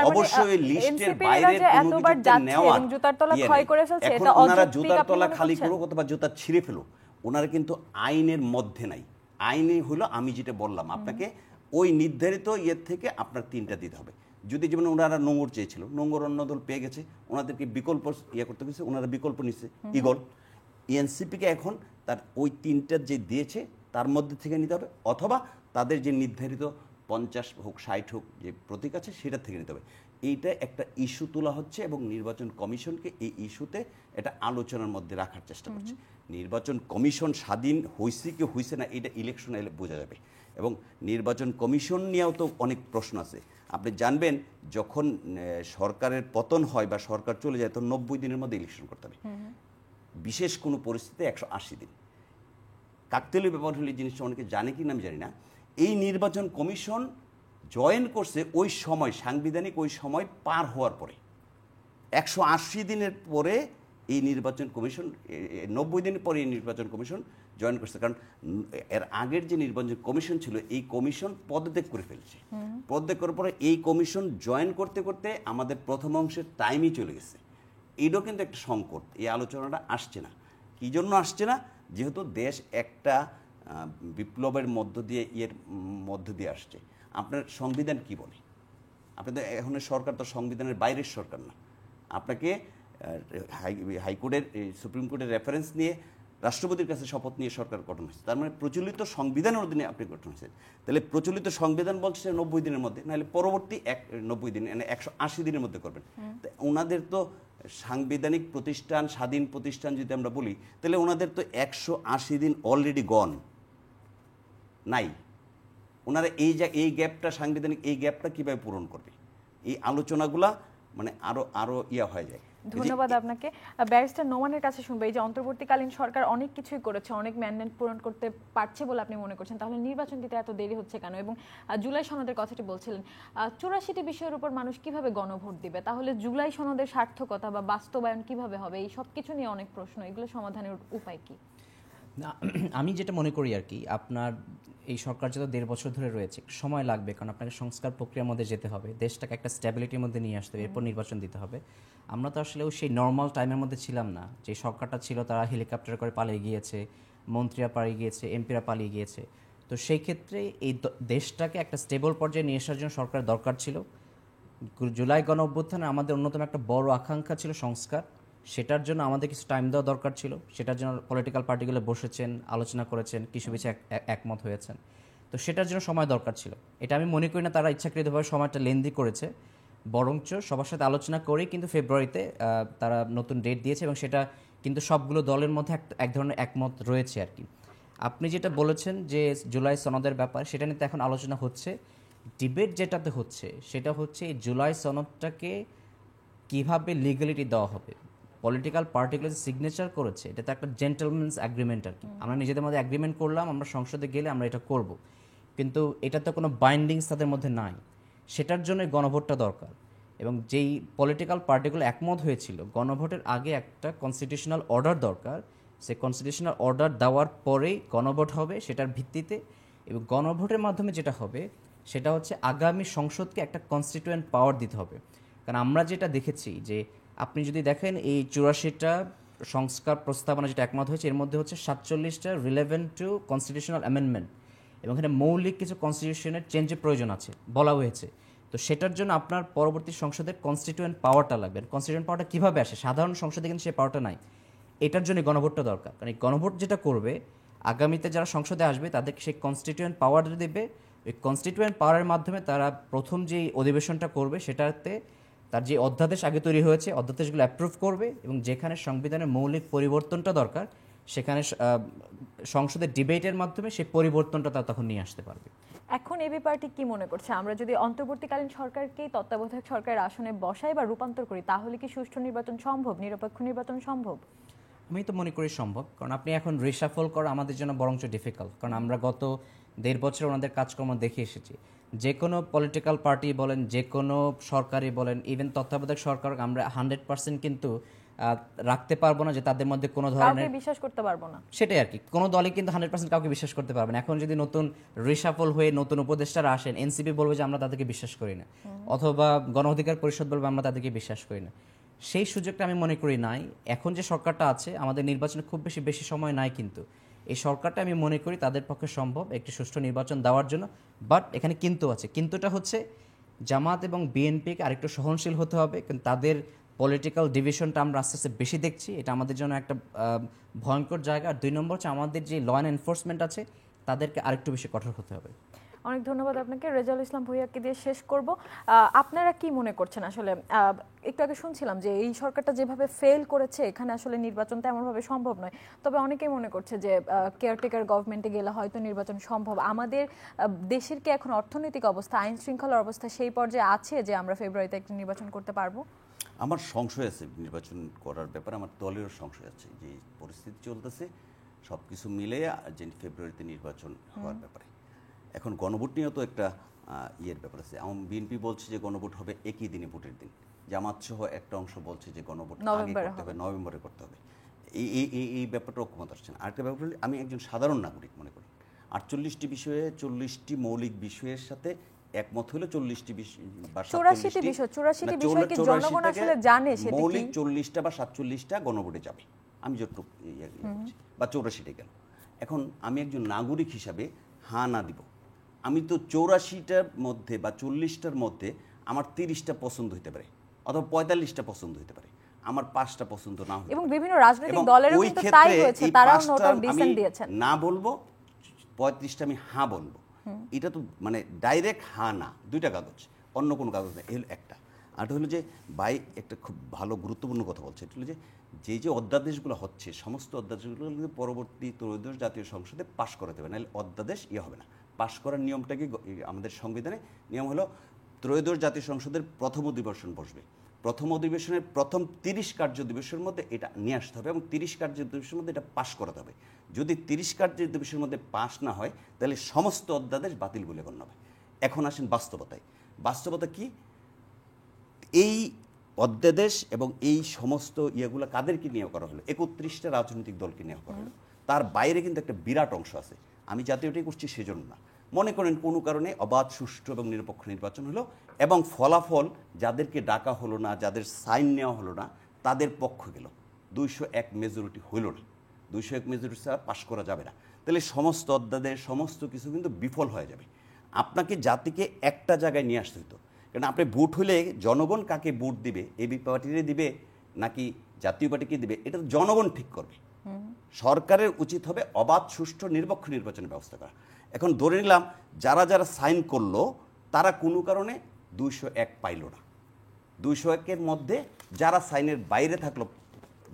B: অবশ্যই লিস্টের বাইরে কোনো কিছু নেওয়া, এখন ওনারা জুতার তলা খালি করুক অথবা জুতা ছিঁড়ে ফেলুক, ওনারা কিন্তু আইনের মধ্যে নাই। আইনে হলো আমি যেটা বললাম আপনাকে, ওই নির্ধারিত থেকে আপনার 3টা দিতে হবে। যদি যেমন ওনারা নোঙর চেয়েছিল, নোঙর অন্য দল পেয়ে গেছে, ওনাদেরকে বিকল্প করতে গেছে, ওনারা বিকল্প নিচ্ছে ইগল। এনসিপিকে এখন তার ওই 3টা যে দিয়েছে তার মধ্যে থেকে নিতে হবে, অথবা তাদের যে নির্ধারিত 50 হোক 60 হোক যে প্রতীক আছে সেটা থেকে নিতে হবে। এইটা একটা ইস্যু তোলা হচ্ছে এবং নির্বাচন কমিশনকে এই ইস্যুতে এটা আলোচনার মধ্যে রাখার চেষ্টা করছে। নির্বাচন কমিশন স্বাধীন হয়েছে কি হয়েছে না এটা ইলেকশন এলে বোঝা যাবে। এবং নির্বাচন কমিশন নিয়েও তো অনেক প্রশ্ন আছে। আপনি জানবেন যখন সরকারের পতন হয় বা সরকার চলে যায় তো 90 দিনের মধ্যে ইলেকশন করতে হবে, বিশেষ কোনো পরিস্থিতিতে 180 দিন। কাকতালীয় ব্যাপার হলে জিনিসটা অনেকে জানে কি না আমি জানি না, এই নির্বাচন কমিশন জয়েন করছে ওই সময়, সাংবিধানিক ওই সময় পার হওয়ার পরে। 180 দিনের পরে এই নির্বাচন কমিশন, 90 দিনের পরে এই নির্বাচন কমিশন জয়েন করছে। কারণ এর আগের যে নির্বাচন কমিশন ছিল এই কমিশন পদত্যাগ করে ফেলছে। পদত্যাগ করার পরে এই কমিশন জয়েন করতে করতে আমাদের প্রথম অংশের টাইমই চলে গেছে। এটাও কিন্তু একটা সংকট, এই আলোচনাটা আসছে না। কী জন্য আসছে না? যেহেতু দেশ একটা বিপ্লবের মধ্য দিয়ে আসছে। আপনার সংবিধান কি বলে? আপনাদের এখন সরকার তো সংবিধানের বাইরের সরকার না। আপনাকে হাইকোর্টের, সুপ্রিম কোর্টের রেফারেন্স নিয়ে রাষ্ট্রপতির কাছে শপথ নিয়ে সরকার গঠন হয়েছে। তার মানে প্রচলিত সংবিধানের অধীনে আপনি গঠন হয়েছেন। তাহলে প্রচলিত সংবিধান বলছে 90 দিনের মধ্যে, নাহলে পরবর্তী 90 দিন মানে 180 দিনের মধ্যে করবেন। ওনাদের তো সাংবিধানিক প্রতিষ্ঠান, স্বাধীন প্রতিষ্ঠান যদি আমরা বলি, তাহলে ওনাদের তো 180 দিন অলরেডি গন নাই। ওনারা এই গ্যাপটা, সাংবিধানিক এই গ্যাপটা কীভাবে পূরণ করবে? এই আলোচনাগুলা মানে আরো ইয়া হয়ে যায়।
A: ধন্যবাদ আপনাকে। ব্যারিস্টার নোমানের কাছে শুনবো, এই যে অন্তর্বর্তীকালীন সরকার অনেক কিছুই করেছে, অনেক ম্যান্ডেট পূরণ করতে পারছে বলে আপনি মনে করছেন, তাহলে নির্বাচন দিতে এত দেরি হচ্ছে কেন? এবং জুলাই সনদের কথাটি বলছিলেন, 84টি বিষয়ের উপর মানুষ কিভাবে গণভোট দিবে? তাহলে জুলাই সনদের সার্থকতা বা বাস্তবায়ন কিভাবে হবে? এই সব কিছু নিয়ে অনেক প্রশ্ন, এগুলো সমাধানের উপায় কি?
C: না, আমি যেটা মনে করি আর কি, আপনার এই সরকার যত 1.5 বছর ধরে রয়েছে, সময় লাগবে, কারণ আপনাকে সংস্কার প্রক্রিয়ার মধ্যে যেতে হবে, দেশটাকে একটা স্ট্যাবিলিটির মধ্যে নিয়ে আসতে হবে, এরপর নির্বাচন দিতে হবে। আমরা তো আসলেও সেই নর্মাল টাইমের মধ্যে ছিলাম না। যে সরকারটা ছিল তারা হেলিকপ্টার করে পালিয়ে গিয়েছে, মন্ত্রীরা পালিয়ে গিয়েছে, এমপিরা পালিয়ে গিয়েছে। তো সেই ক্ষেত্রে এই দেশটাকে একটা স্টেবল পর্যায়ে নিয়ে আসার জন্য সরকার দরকার ছিল। জুলাই গণ অভ্যুত্থানে আমাদের অন্যতম একটা বড় আকাঙ্ক্ষা ছিল সংস্কার। সেটার জন্য আমাদের কিছু টাইম দেওয়া দরকার ছিল। সেটার জন্য পলিটিক্যাল পার্টিগুলো বসেছেন, আলোচনা করেছেন, কিছু কিছু একমত হয়েছেন। তো সেটার জন্য সময় দরকার ছিল। এটা আমি মনে করি না তারা ইচ্ছাকৃতভাবে সময়টা লেন্দি করেছে, বরঞ্চ সবার সাথে আলোচনা করেই কিন্তু ফেব্রুয়ারিতে তারা নতুন ডেট দিয়েছে, এবং সেটা কিন্তু সবগুলো দলের মধ্যে এক ধরনের একমত রয়েছে আর কি। আপনি যেটা বলেছেন যে জুলাই সনদের ব্যাপার, সেটা নিয়ে এখন আলোচনা হচ্ছে। ডিবেট যেটাতে হচ্ছে সেটা হচ্ছে এই জুলাই সনদটাকে কীভাবে লিগ্যালিটি দেওয়া হবে। পলিটিক্যাল পার্টিগুলো যে সিগনেচার করেছে, এটা তো একটা জেন্টলম্যানস অ্যাগ্রিমেন্ট আর কি। আমরা নিজেদের মধ্যে অ্যাগ্রিমেন্ট করলাম, আমরা সংসদে গেলে আমরা এটা করব, কিন্তু এটা তো কোনো বাইন্ডিংস তাদের মধ্যে নাই। সেটার জন্য গণভোটটা দরকার। এবং যেই পলিটিক্যাল পার্টিগুলো একমত হয়েছিল, গণভোটের আগে একটা কনস্টিটিউশনাল অর্ডার দরকার। সেই কনস্টিটিউশনাল অর্ডার দেওয়ার পরেই গণভোট হবে সেটার ভিত্তিতে। এবং গণভোটের মাধ্যমে যেটা হবে সেটা হচ্ছে আগামী সংসদকে একটা কনস্টিটিউয়েন্ট পাওয়ার দিতে হবে। কারণ আমরা যেটা দেখেছি যে আপনি যদি দেখেন এই 84টা সংস্কার প্রস্তাবনা যেটা একমত হয়েছে, এর মধ্যে হচ্ছে 47টা রিলেভেন্ট টু কনস্টিটিউশনাল অ্যামেন্ডমেন্ট, এবং এখানে মৌলিক কিছু কনস্টিটিউশনের চেঞ্জের প্রয়োজন আছে বলা হয়েছে। তো সেটার জন্য আপনার পরবর্তী সংসদের কনস্টিটিউয়েন্ট পাওয়ারটা লাগবে। কনস্টিটিউয়েন্ট পাওয়ারটা কীভাবে আসে? সাধারণ সংসদে কিন্তু সেই পাওয়ারটা নাই। এটার জন্য গণভোটটা দরকার। কারণ এই গণভোট যেটা করবে, আগামীতে যারা সংসদে আসবে তাদেরকে সেই কনস্টিটিউয়েন্ট পাওয়ার দেবে। ওই কনস্টিটিউয়েন্ট পাওয়ারের মাধ্যমে তারা প্রথম যে অধিবেশনটা করবে সেটাতে তার যে অধ্যাদেশ আগে তৈরি হয়েছে অধ্যাদেশগুলো অ্যাপ্রুভ করবে, এবং যেখানে সংবিধানের মৌলিক পরিবর্তনটা দরকার সেখানে সংসদের ডিবেটের মাধ্যমে সেই পরিবর্তনটা তারা তখন নিয়ে আসতে পারবে।
A: এখন এবি পার্টি কি মনে করছে, আমরা যদি অন্তর্বর্তীকালীন সরকারকেই তত্ত্বাবধায়ক সরকারের আসনে বসাই বা রূপান্তর করি, তাহলে কি সুষ্ঠু নির্বাচন সম্ভব, নিরপেক্ষ নির্বাচন সম্ভব?
C: আমি তো মনে করি সম্ভব। কারণ আপনি এখন রিশাফল করা আমাদের জন্য বরঞ্চ ডিফিকাল্ট। কারণ আমরা গত 1.5 বছর ওনাদের কাজকর্ম দেখে এসেছি। যে কোনো পলিটিক্যাল পার্টি বলেন, যে কোনো সরকারি বলেন, ইভেন তত্ত্বাবধায়ক সরকার আমরা 100% কিন্তু রাখতে পারবো না যে তাদের মধ্যে কোনো ধরনের
A: বিশ্বাস করতে পারবো না।
C: সেটাই আর কি। কোনো দলই কিন্তু 100% কাউকে বিশ্বাস করতে পারবে না। এখন যদি নতুন রিশাফল হয়ে নতুন উপদেষ্টারা আসেন, এনসিপি বলবে যে আমরা তাদেরকে বিশ্বাস করি না, অথবা গণ অধিকার পরিষদ বলবে আমরা তাদেরকে বিশ্বাস করি না। সেই সুযোগটা আমি মনে করি নাই। এখন যে সরকারটা আছে, আমাদের নির্বাচনে খুব বেশি সময় নাই, কিন্তু এই সরকারটা আমি মনে করি তাদের পক্ষে সম্ভব একটি সুষ্ঠু নির্বাচন দেওয়ার জন্য। বাট এখানে কিন্তু আছে, কিন্তুটা হচ্ছে জামাত এবং বিএনপিকে আরেকটু সহনশীল হতে হবে। কিন্তু তাদের পলিটিক্যাল ডিভিশনটা আমরা আস্তে আস্তে বেশি দেখছি, এটা আমাদের জন্য একটা ভয়ঙ্কর জায়গা। আর 2 নম্বর হচ্ছে আমাদের যে ল অ্যান্ড এনফোর্সমেন্ট আছে তাদেরকে আরেকটু বেশি কঠোর হতে হবে।
A: অনেক ধন্যবাদ আপনাকে। রেজাউল ইসলাম ভূঁইয়াকে দিয়ে শেষ করব। আপনারা কি মনে করছেন আসলে, একটু আগে শুনছিলাম যে এই সরকারটা যেভাবে ফেল করেছে এখানে আসলে নির্বাচন তেমনভাবে সম্ভব নয়, তবে অনেকেই মনে করছে যে কেয়ারটেকার গভর্নমেন্টে গেলে হয়তো নির্বাচন সম্ভব। আমাদের দেশের কি এখন অর্থনৈতিক অবস্থা, আইন শৃঙ্খলার অবস্থা সেই পর্যায়ে আছে যে আমরা ফেব্রুয়ারিতে একটি নির্বাচন করতে পারবো?
B: আমার সংশয় আছে নির্বাচন করার ব্যাপারে, আমার দলেরও সংশয় আছে যে পরিস্থিতি চলতেছে সব কিছু মিলে যে ফেব্রুয়ারিতে নির্বাচন হওয়ার ব্যাপারে। এখন গণভোট নিয়েও তো একটা ইয়ের ব্যাপার আছে। বিএনপি বলছে যে গণভোট হবে একই দিনে, ভোটের দিন। জামাত সহ একটা অংশ বলছে যে গণভোট আগে করতে হবে, নভেম্বরে করতে হবে। এই এই এই এই ব্যাপারটা ঐক্যমত আসছে না। আরেকটা ব্যাপার হলো, আমি একজন সাধারণ নাগরিক মনে করি 48টি বিষয়ে 40টি মৌলিক বিষয়ের সাথে একমত হলো 40টি বা
A: 84টি বিষয়, 84টি বিষয় কি জনগণ আসলে জানে সেটা কি?
B: মৌলিক 40টা বা 47টা গণভোটে যাবে, আমি যতটুকু বলছি, বা 84টা গেল। এখন আমি একজন নাগরিক হিসাবে হ্যাঁ না দিব, আমি তো 84টার মধ্যে বা 40টার মধ্যে আমার 30টা পছন্দ হতে পারে অথবা 45টা পছন্দ হতে পারে, আমার 5টা পছন্দ না হতে পারে।
A: এবং বিভিন্ন রাজনৈতিক দলেরও কিন্তু তাই হয়েছে, তারাও নোট অফ ডিসেন্ট দিয়েছেন।
B: না বলবো 35টা আমি হ্যাঁ বলবো, এটা তো মানে ডাইরেক্ট হ্যাঁ না, দুইটা কাগজ, অন্য কোনো কাগজ না। এই হলো একটা। আর হলো যে ভাই একটা খুব ভালো গুরুত্বপূর্ণ কথা বলছে, এটা হলো যে যে অধ্যাদেশগুলো হচ্ছে সমস্ত অধ্যাদেশগুলো কিন্তু পরবর্তী ত্রয়োদশ জাতীয় সংসদে পাশ করাতে হবে, নাহলে অধ্যাদেশ হবে না। পাশ করার নিয়মটা কি আমাদের সংবিধানে নিয়ম হলো, ত্রয়োদশ জাতীয় সংসদের প্রথম অধিবেশন বসবে, প্রথম অধিবেশনের প্রথম 30 কার্য দিবসের মধ্যে এটা নিয়ে আসতে হবে এবং 30 কার্য দিবসের মধ্যে এটা পাশ করাতে হবে। যদি 30 কার্য দিবসের মধ্যে পাশ না হয় তাহলে সমস্ত অধ্যাদেশ বাতিল বলে গণ্য হবে। এখন আসেন বাস্তবতায়। বাস্তবতা কি? এই অধ্যাদেশ এবং এই সমস্ত ইয়েগুলো কাদেরকে নিয়োগ করা হলো? 31টা রাজনৈতিক দলকে নিয়োগ করা হলো। তার বাইরে কিন্তু একটা বিরাট অংশ আছে। আমি জাতীয়টাই করছি সেজন্য না, মনে করেন কোনো কারণে অবাধ, সুষ্ঠু এবং নিরপেক্ষ নির্বাচন হলো এবং ফলাফল যাদেরকে ডাকা হলো না, যাদের সাইন নেওয়া হলো না, তাদের পক্ষ গেল, 201 মেজরিটি হইল না, 201 মেজরিটি ছাড়া পাশ করা যাবে না, তাহলে সমস্ত অধ্যাদেশ সমস্ত কিছু কিন্তু বিফল হয়ে যাবে। আপনাকে জাতিকে একটা জায়গায় নিয়ে আসতে হতো, কারণ আপনি ভোট হলে জনগণ কাকে ভোট দিবে, এবি পার্টিরে দিবে নাকি জাতীয় পার্টিকে দিবে, এটা তো জনগণ ঠিক করবে। সরকারের উচিত হবে অবাধ, সুষ্ঠু, নিরপেক্ষ নির্বাচনের ব্যবস্থা করা। এখন ধরে নিলাম যারা যারা সাইন করলো তারা কোনো কারণে 201 পাইল না, 201-এর মধ্যে যারা সাইনের বাইরে থাকলো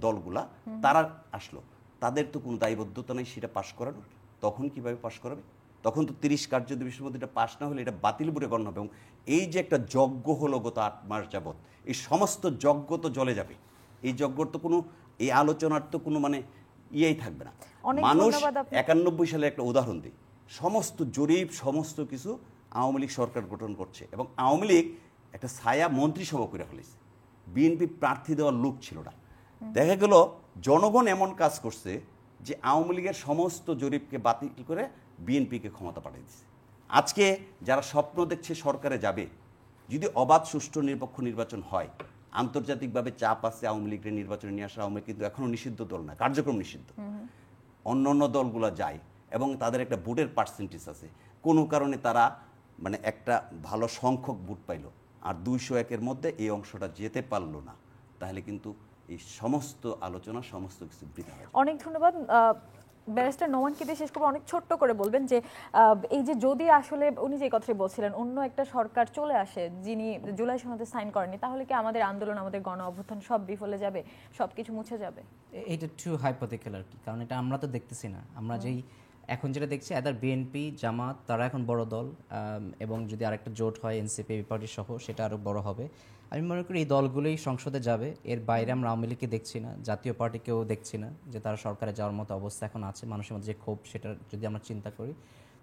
B: দলগুলা, তারা আসলো, তাদের তো কোনো দায়বদ্ধতা নেই সেটা পাশ করানোর। তখন কিভাবে পাশ করাবে? তখন তো 30 কার্য দিবসের মধ্যে এটা পাশ না হলে এটা বাতিল বলে গণ্য হবে। এবং এই যে একটা যজ্ঞ হলো গত 8 মাস যাবৎ, এই সমস্ত যজ্ঞ তো জ্বলে যাবে। এই যজ্ঞর তো কোনো, এই আলোচনার তো কোনো মানে ইয়েই থাকবে না। মানুষ 91 সালে একটা উদাহরণ দিই, সমস্ত জরিপ সমস্ত কিছু আওয়ামী লীগ সরকার গঠন করছে এবং আওয়ামী লীগ একটা ছায়া মন্ত্রিসভা করে ফেলেছে, বিএনপি প্রার্থী দেওয়ার লোক ছিল না। দেখা গেল জনগণ এমন কাজ করছে যে আওয়ামী লীগের সমস্ত জরিপকে বাতিল করে বিএনপিকে ক্ষমতা পাঠিয়ে দিচ্ছে। আজকে যারা স্বপ্ন দেখছে সরকারে যাবে, যদি অবাধ, সুষ্ঠু, নিরপেক্ষ নির্বাচন হয়, আন্তর্জাতিকভাবে চাপ আছে আওয়ামী লীগের নির্বাচনে নিয়ে আসা, আওয়ামী লীগ কিন্তু এখনও নিষিদ্ধ দল না, কার্যক্রম নিষিদ্ধ, অন্য অন্য দলগুলো যায় এবং তাদের একটা ভোটের পার্সেন্টেজ আছে, কোনো কারণে তারা মানে একটা ভালো সংখ্যক ভোট পাইল আর 201-এর মধ্যে এই অংশটা যেতে পারলো না, তাহলে কিন্তু এই সমস্ত আলোচনা সমস্ত কিছু বৃথা হয়।
A: অনেক ধন্যবাদ। ব্যারিস্টার নোমানকে দিয়ে শেষ করবো, অনেক ছোট্ট করে বলবেন যে এই যে যদি আসলে উনি যে কথাই বলছিলেন অন্য একটা সরকার চলে আসে যিনি জুলাই সনদে সাইন করেনি, তাহলে কি আমাদের আন্দোলন, আমাদের গণ অভ্যুত্থান সব বিফলে যাবে, সব কিছু মুছে যাবে?
C: এটা টু হাইপোথেটিক্যাল আর কি, কারণ এটা আমরা তো দেখতেছি না। আমরা যেই এখন যেটা দেখছি এদার বিএনপি, জামাত, তারা এখন বড় দল, এবং যদি আরেকটা জোট হয় এনসিপি পার্টি সহ, সেটা আরও বড় হবে। আমি মনে করি এই দলগুলোই সংসদে যাবে, এর বাইরে আমরা আওয়ামী লীগকে দেখছি না, জাতীয় পার্টিকেও দেখছি না যে তারা সরকারে যাওয়ার মতো অবস্থা এখন আছে। মানুষের মধ্যে যে ক্ষোভ, সেটা যদি আমরা চিন্তা করি,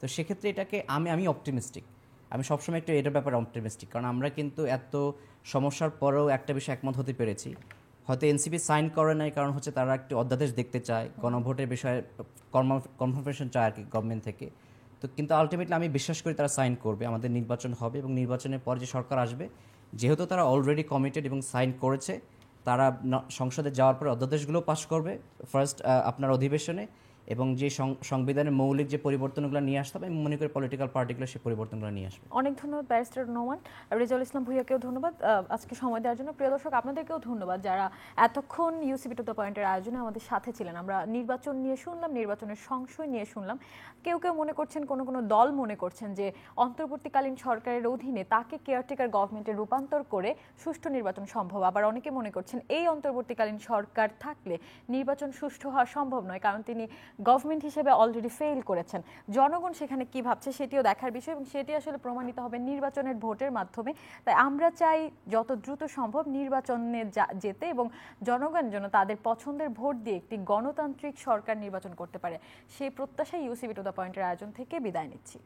C: তো সেক্ষেত্রে এটাকে আমি অপটিমিস্টিক, আমি সবসময় একটু এটার ব্যাপারে অপটিমিস্টিক, কারণ আমরা কিন্তু এত সমস্যার পরেও একটা বিষয় একমত হতে পেরেছি। হয়তো এনসিপি সাইন করে নাই, কারণ হচ্ছে তারা একটি অধ্যাদেশ দেখতে চায়, গণভোটের বিষয়ে কনফার্মেশন চায় আর কি গভর্নমেন্ট থেকে। তো কিন্তু আলটিমেটলি আমি বিশ্বাস করি তারা সাইন করবে, আমাদের নির্বাচন হবে এবং নির্বাচনের পর যে সরকার আসবে, যেহেতু তারা অলরেডি কমিটেড এবং সাইন করেছে, তারা সংসদে যাওয়ার পর অধ্যাদেশগুলো পাস করবে ফার্স্ট আপনার অধিবেশনে, এবং যে সংবিধানের মৌলিক যে পরিবর্তনগুলো নিয়ে আসতে হবে, আমি মনে করি পলিটিক্যাল পার্টিগুলো সেই পরিবর্তনগুলো নিয়ে আসবে।
A: অনেক ধন্যবাদ ব্যারিস্টার নোমান, রেজাউল ইসলাম ভূঁইয়াকেও ধন্যবাদ আজকে সময় দেওয়ার জন্য। প্রিয় দর্শক, আপনাদেরকেও ধন্যবাদ যারা এতক্ষণ ইউসিবি টু দ্য পয়েন্টের আয়োজনে আমাদের সাথে ছিলেন। আমরা নির্বাচন নিয়ে শুনলাম, নির্বাচনের সংশয় নিয়ে শুনলাম। কেউ কেউ মনে করছেন, কোনো দল মনে করছেন যে অন্তর্বর্তীকালীন সরকারের অধীনে তাকে কেয়ারটেকার গভর্নমেন্টে রূপান্তর করে সুষ্ঠু নির্বাচন সম্ভব। আবার অনেকে মনে করছেন এই অন্তর্বর্তীকালীন সরকার থাকলে নির্বাচন সুষ্ঠু হওয়া সম্ভব নয়, কারণ তিনি গভর্নমেন্ট হিসেবে অলরেডি ফেল করেছেন। জনগণ সেখানে কি ভাবছে সেটিও দেখার বিষয়, এবং সেটি আসলে প্রমাণিত হবে নির্বাচনের ভোটের মাধ্যমে। তাই আমরা চাই যত দ্রুত সম্ভব নির্বাচনে যেতে, এবং জনগণ যেন তাদের পছন্দের ভোট দিয়ে একটি গণতান্ত্রিক সরকার নির্বাচন করতে পারে। সেই প্রত্যাশায় ইউসিবি টু দ্য পয়েন্টের আয়োজন থেকে বিদায় নিচ্ছি।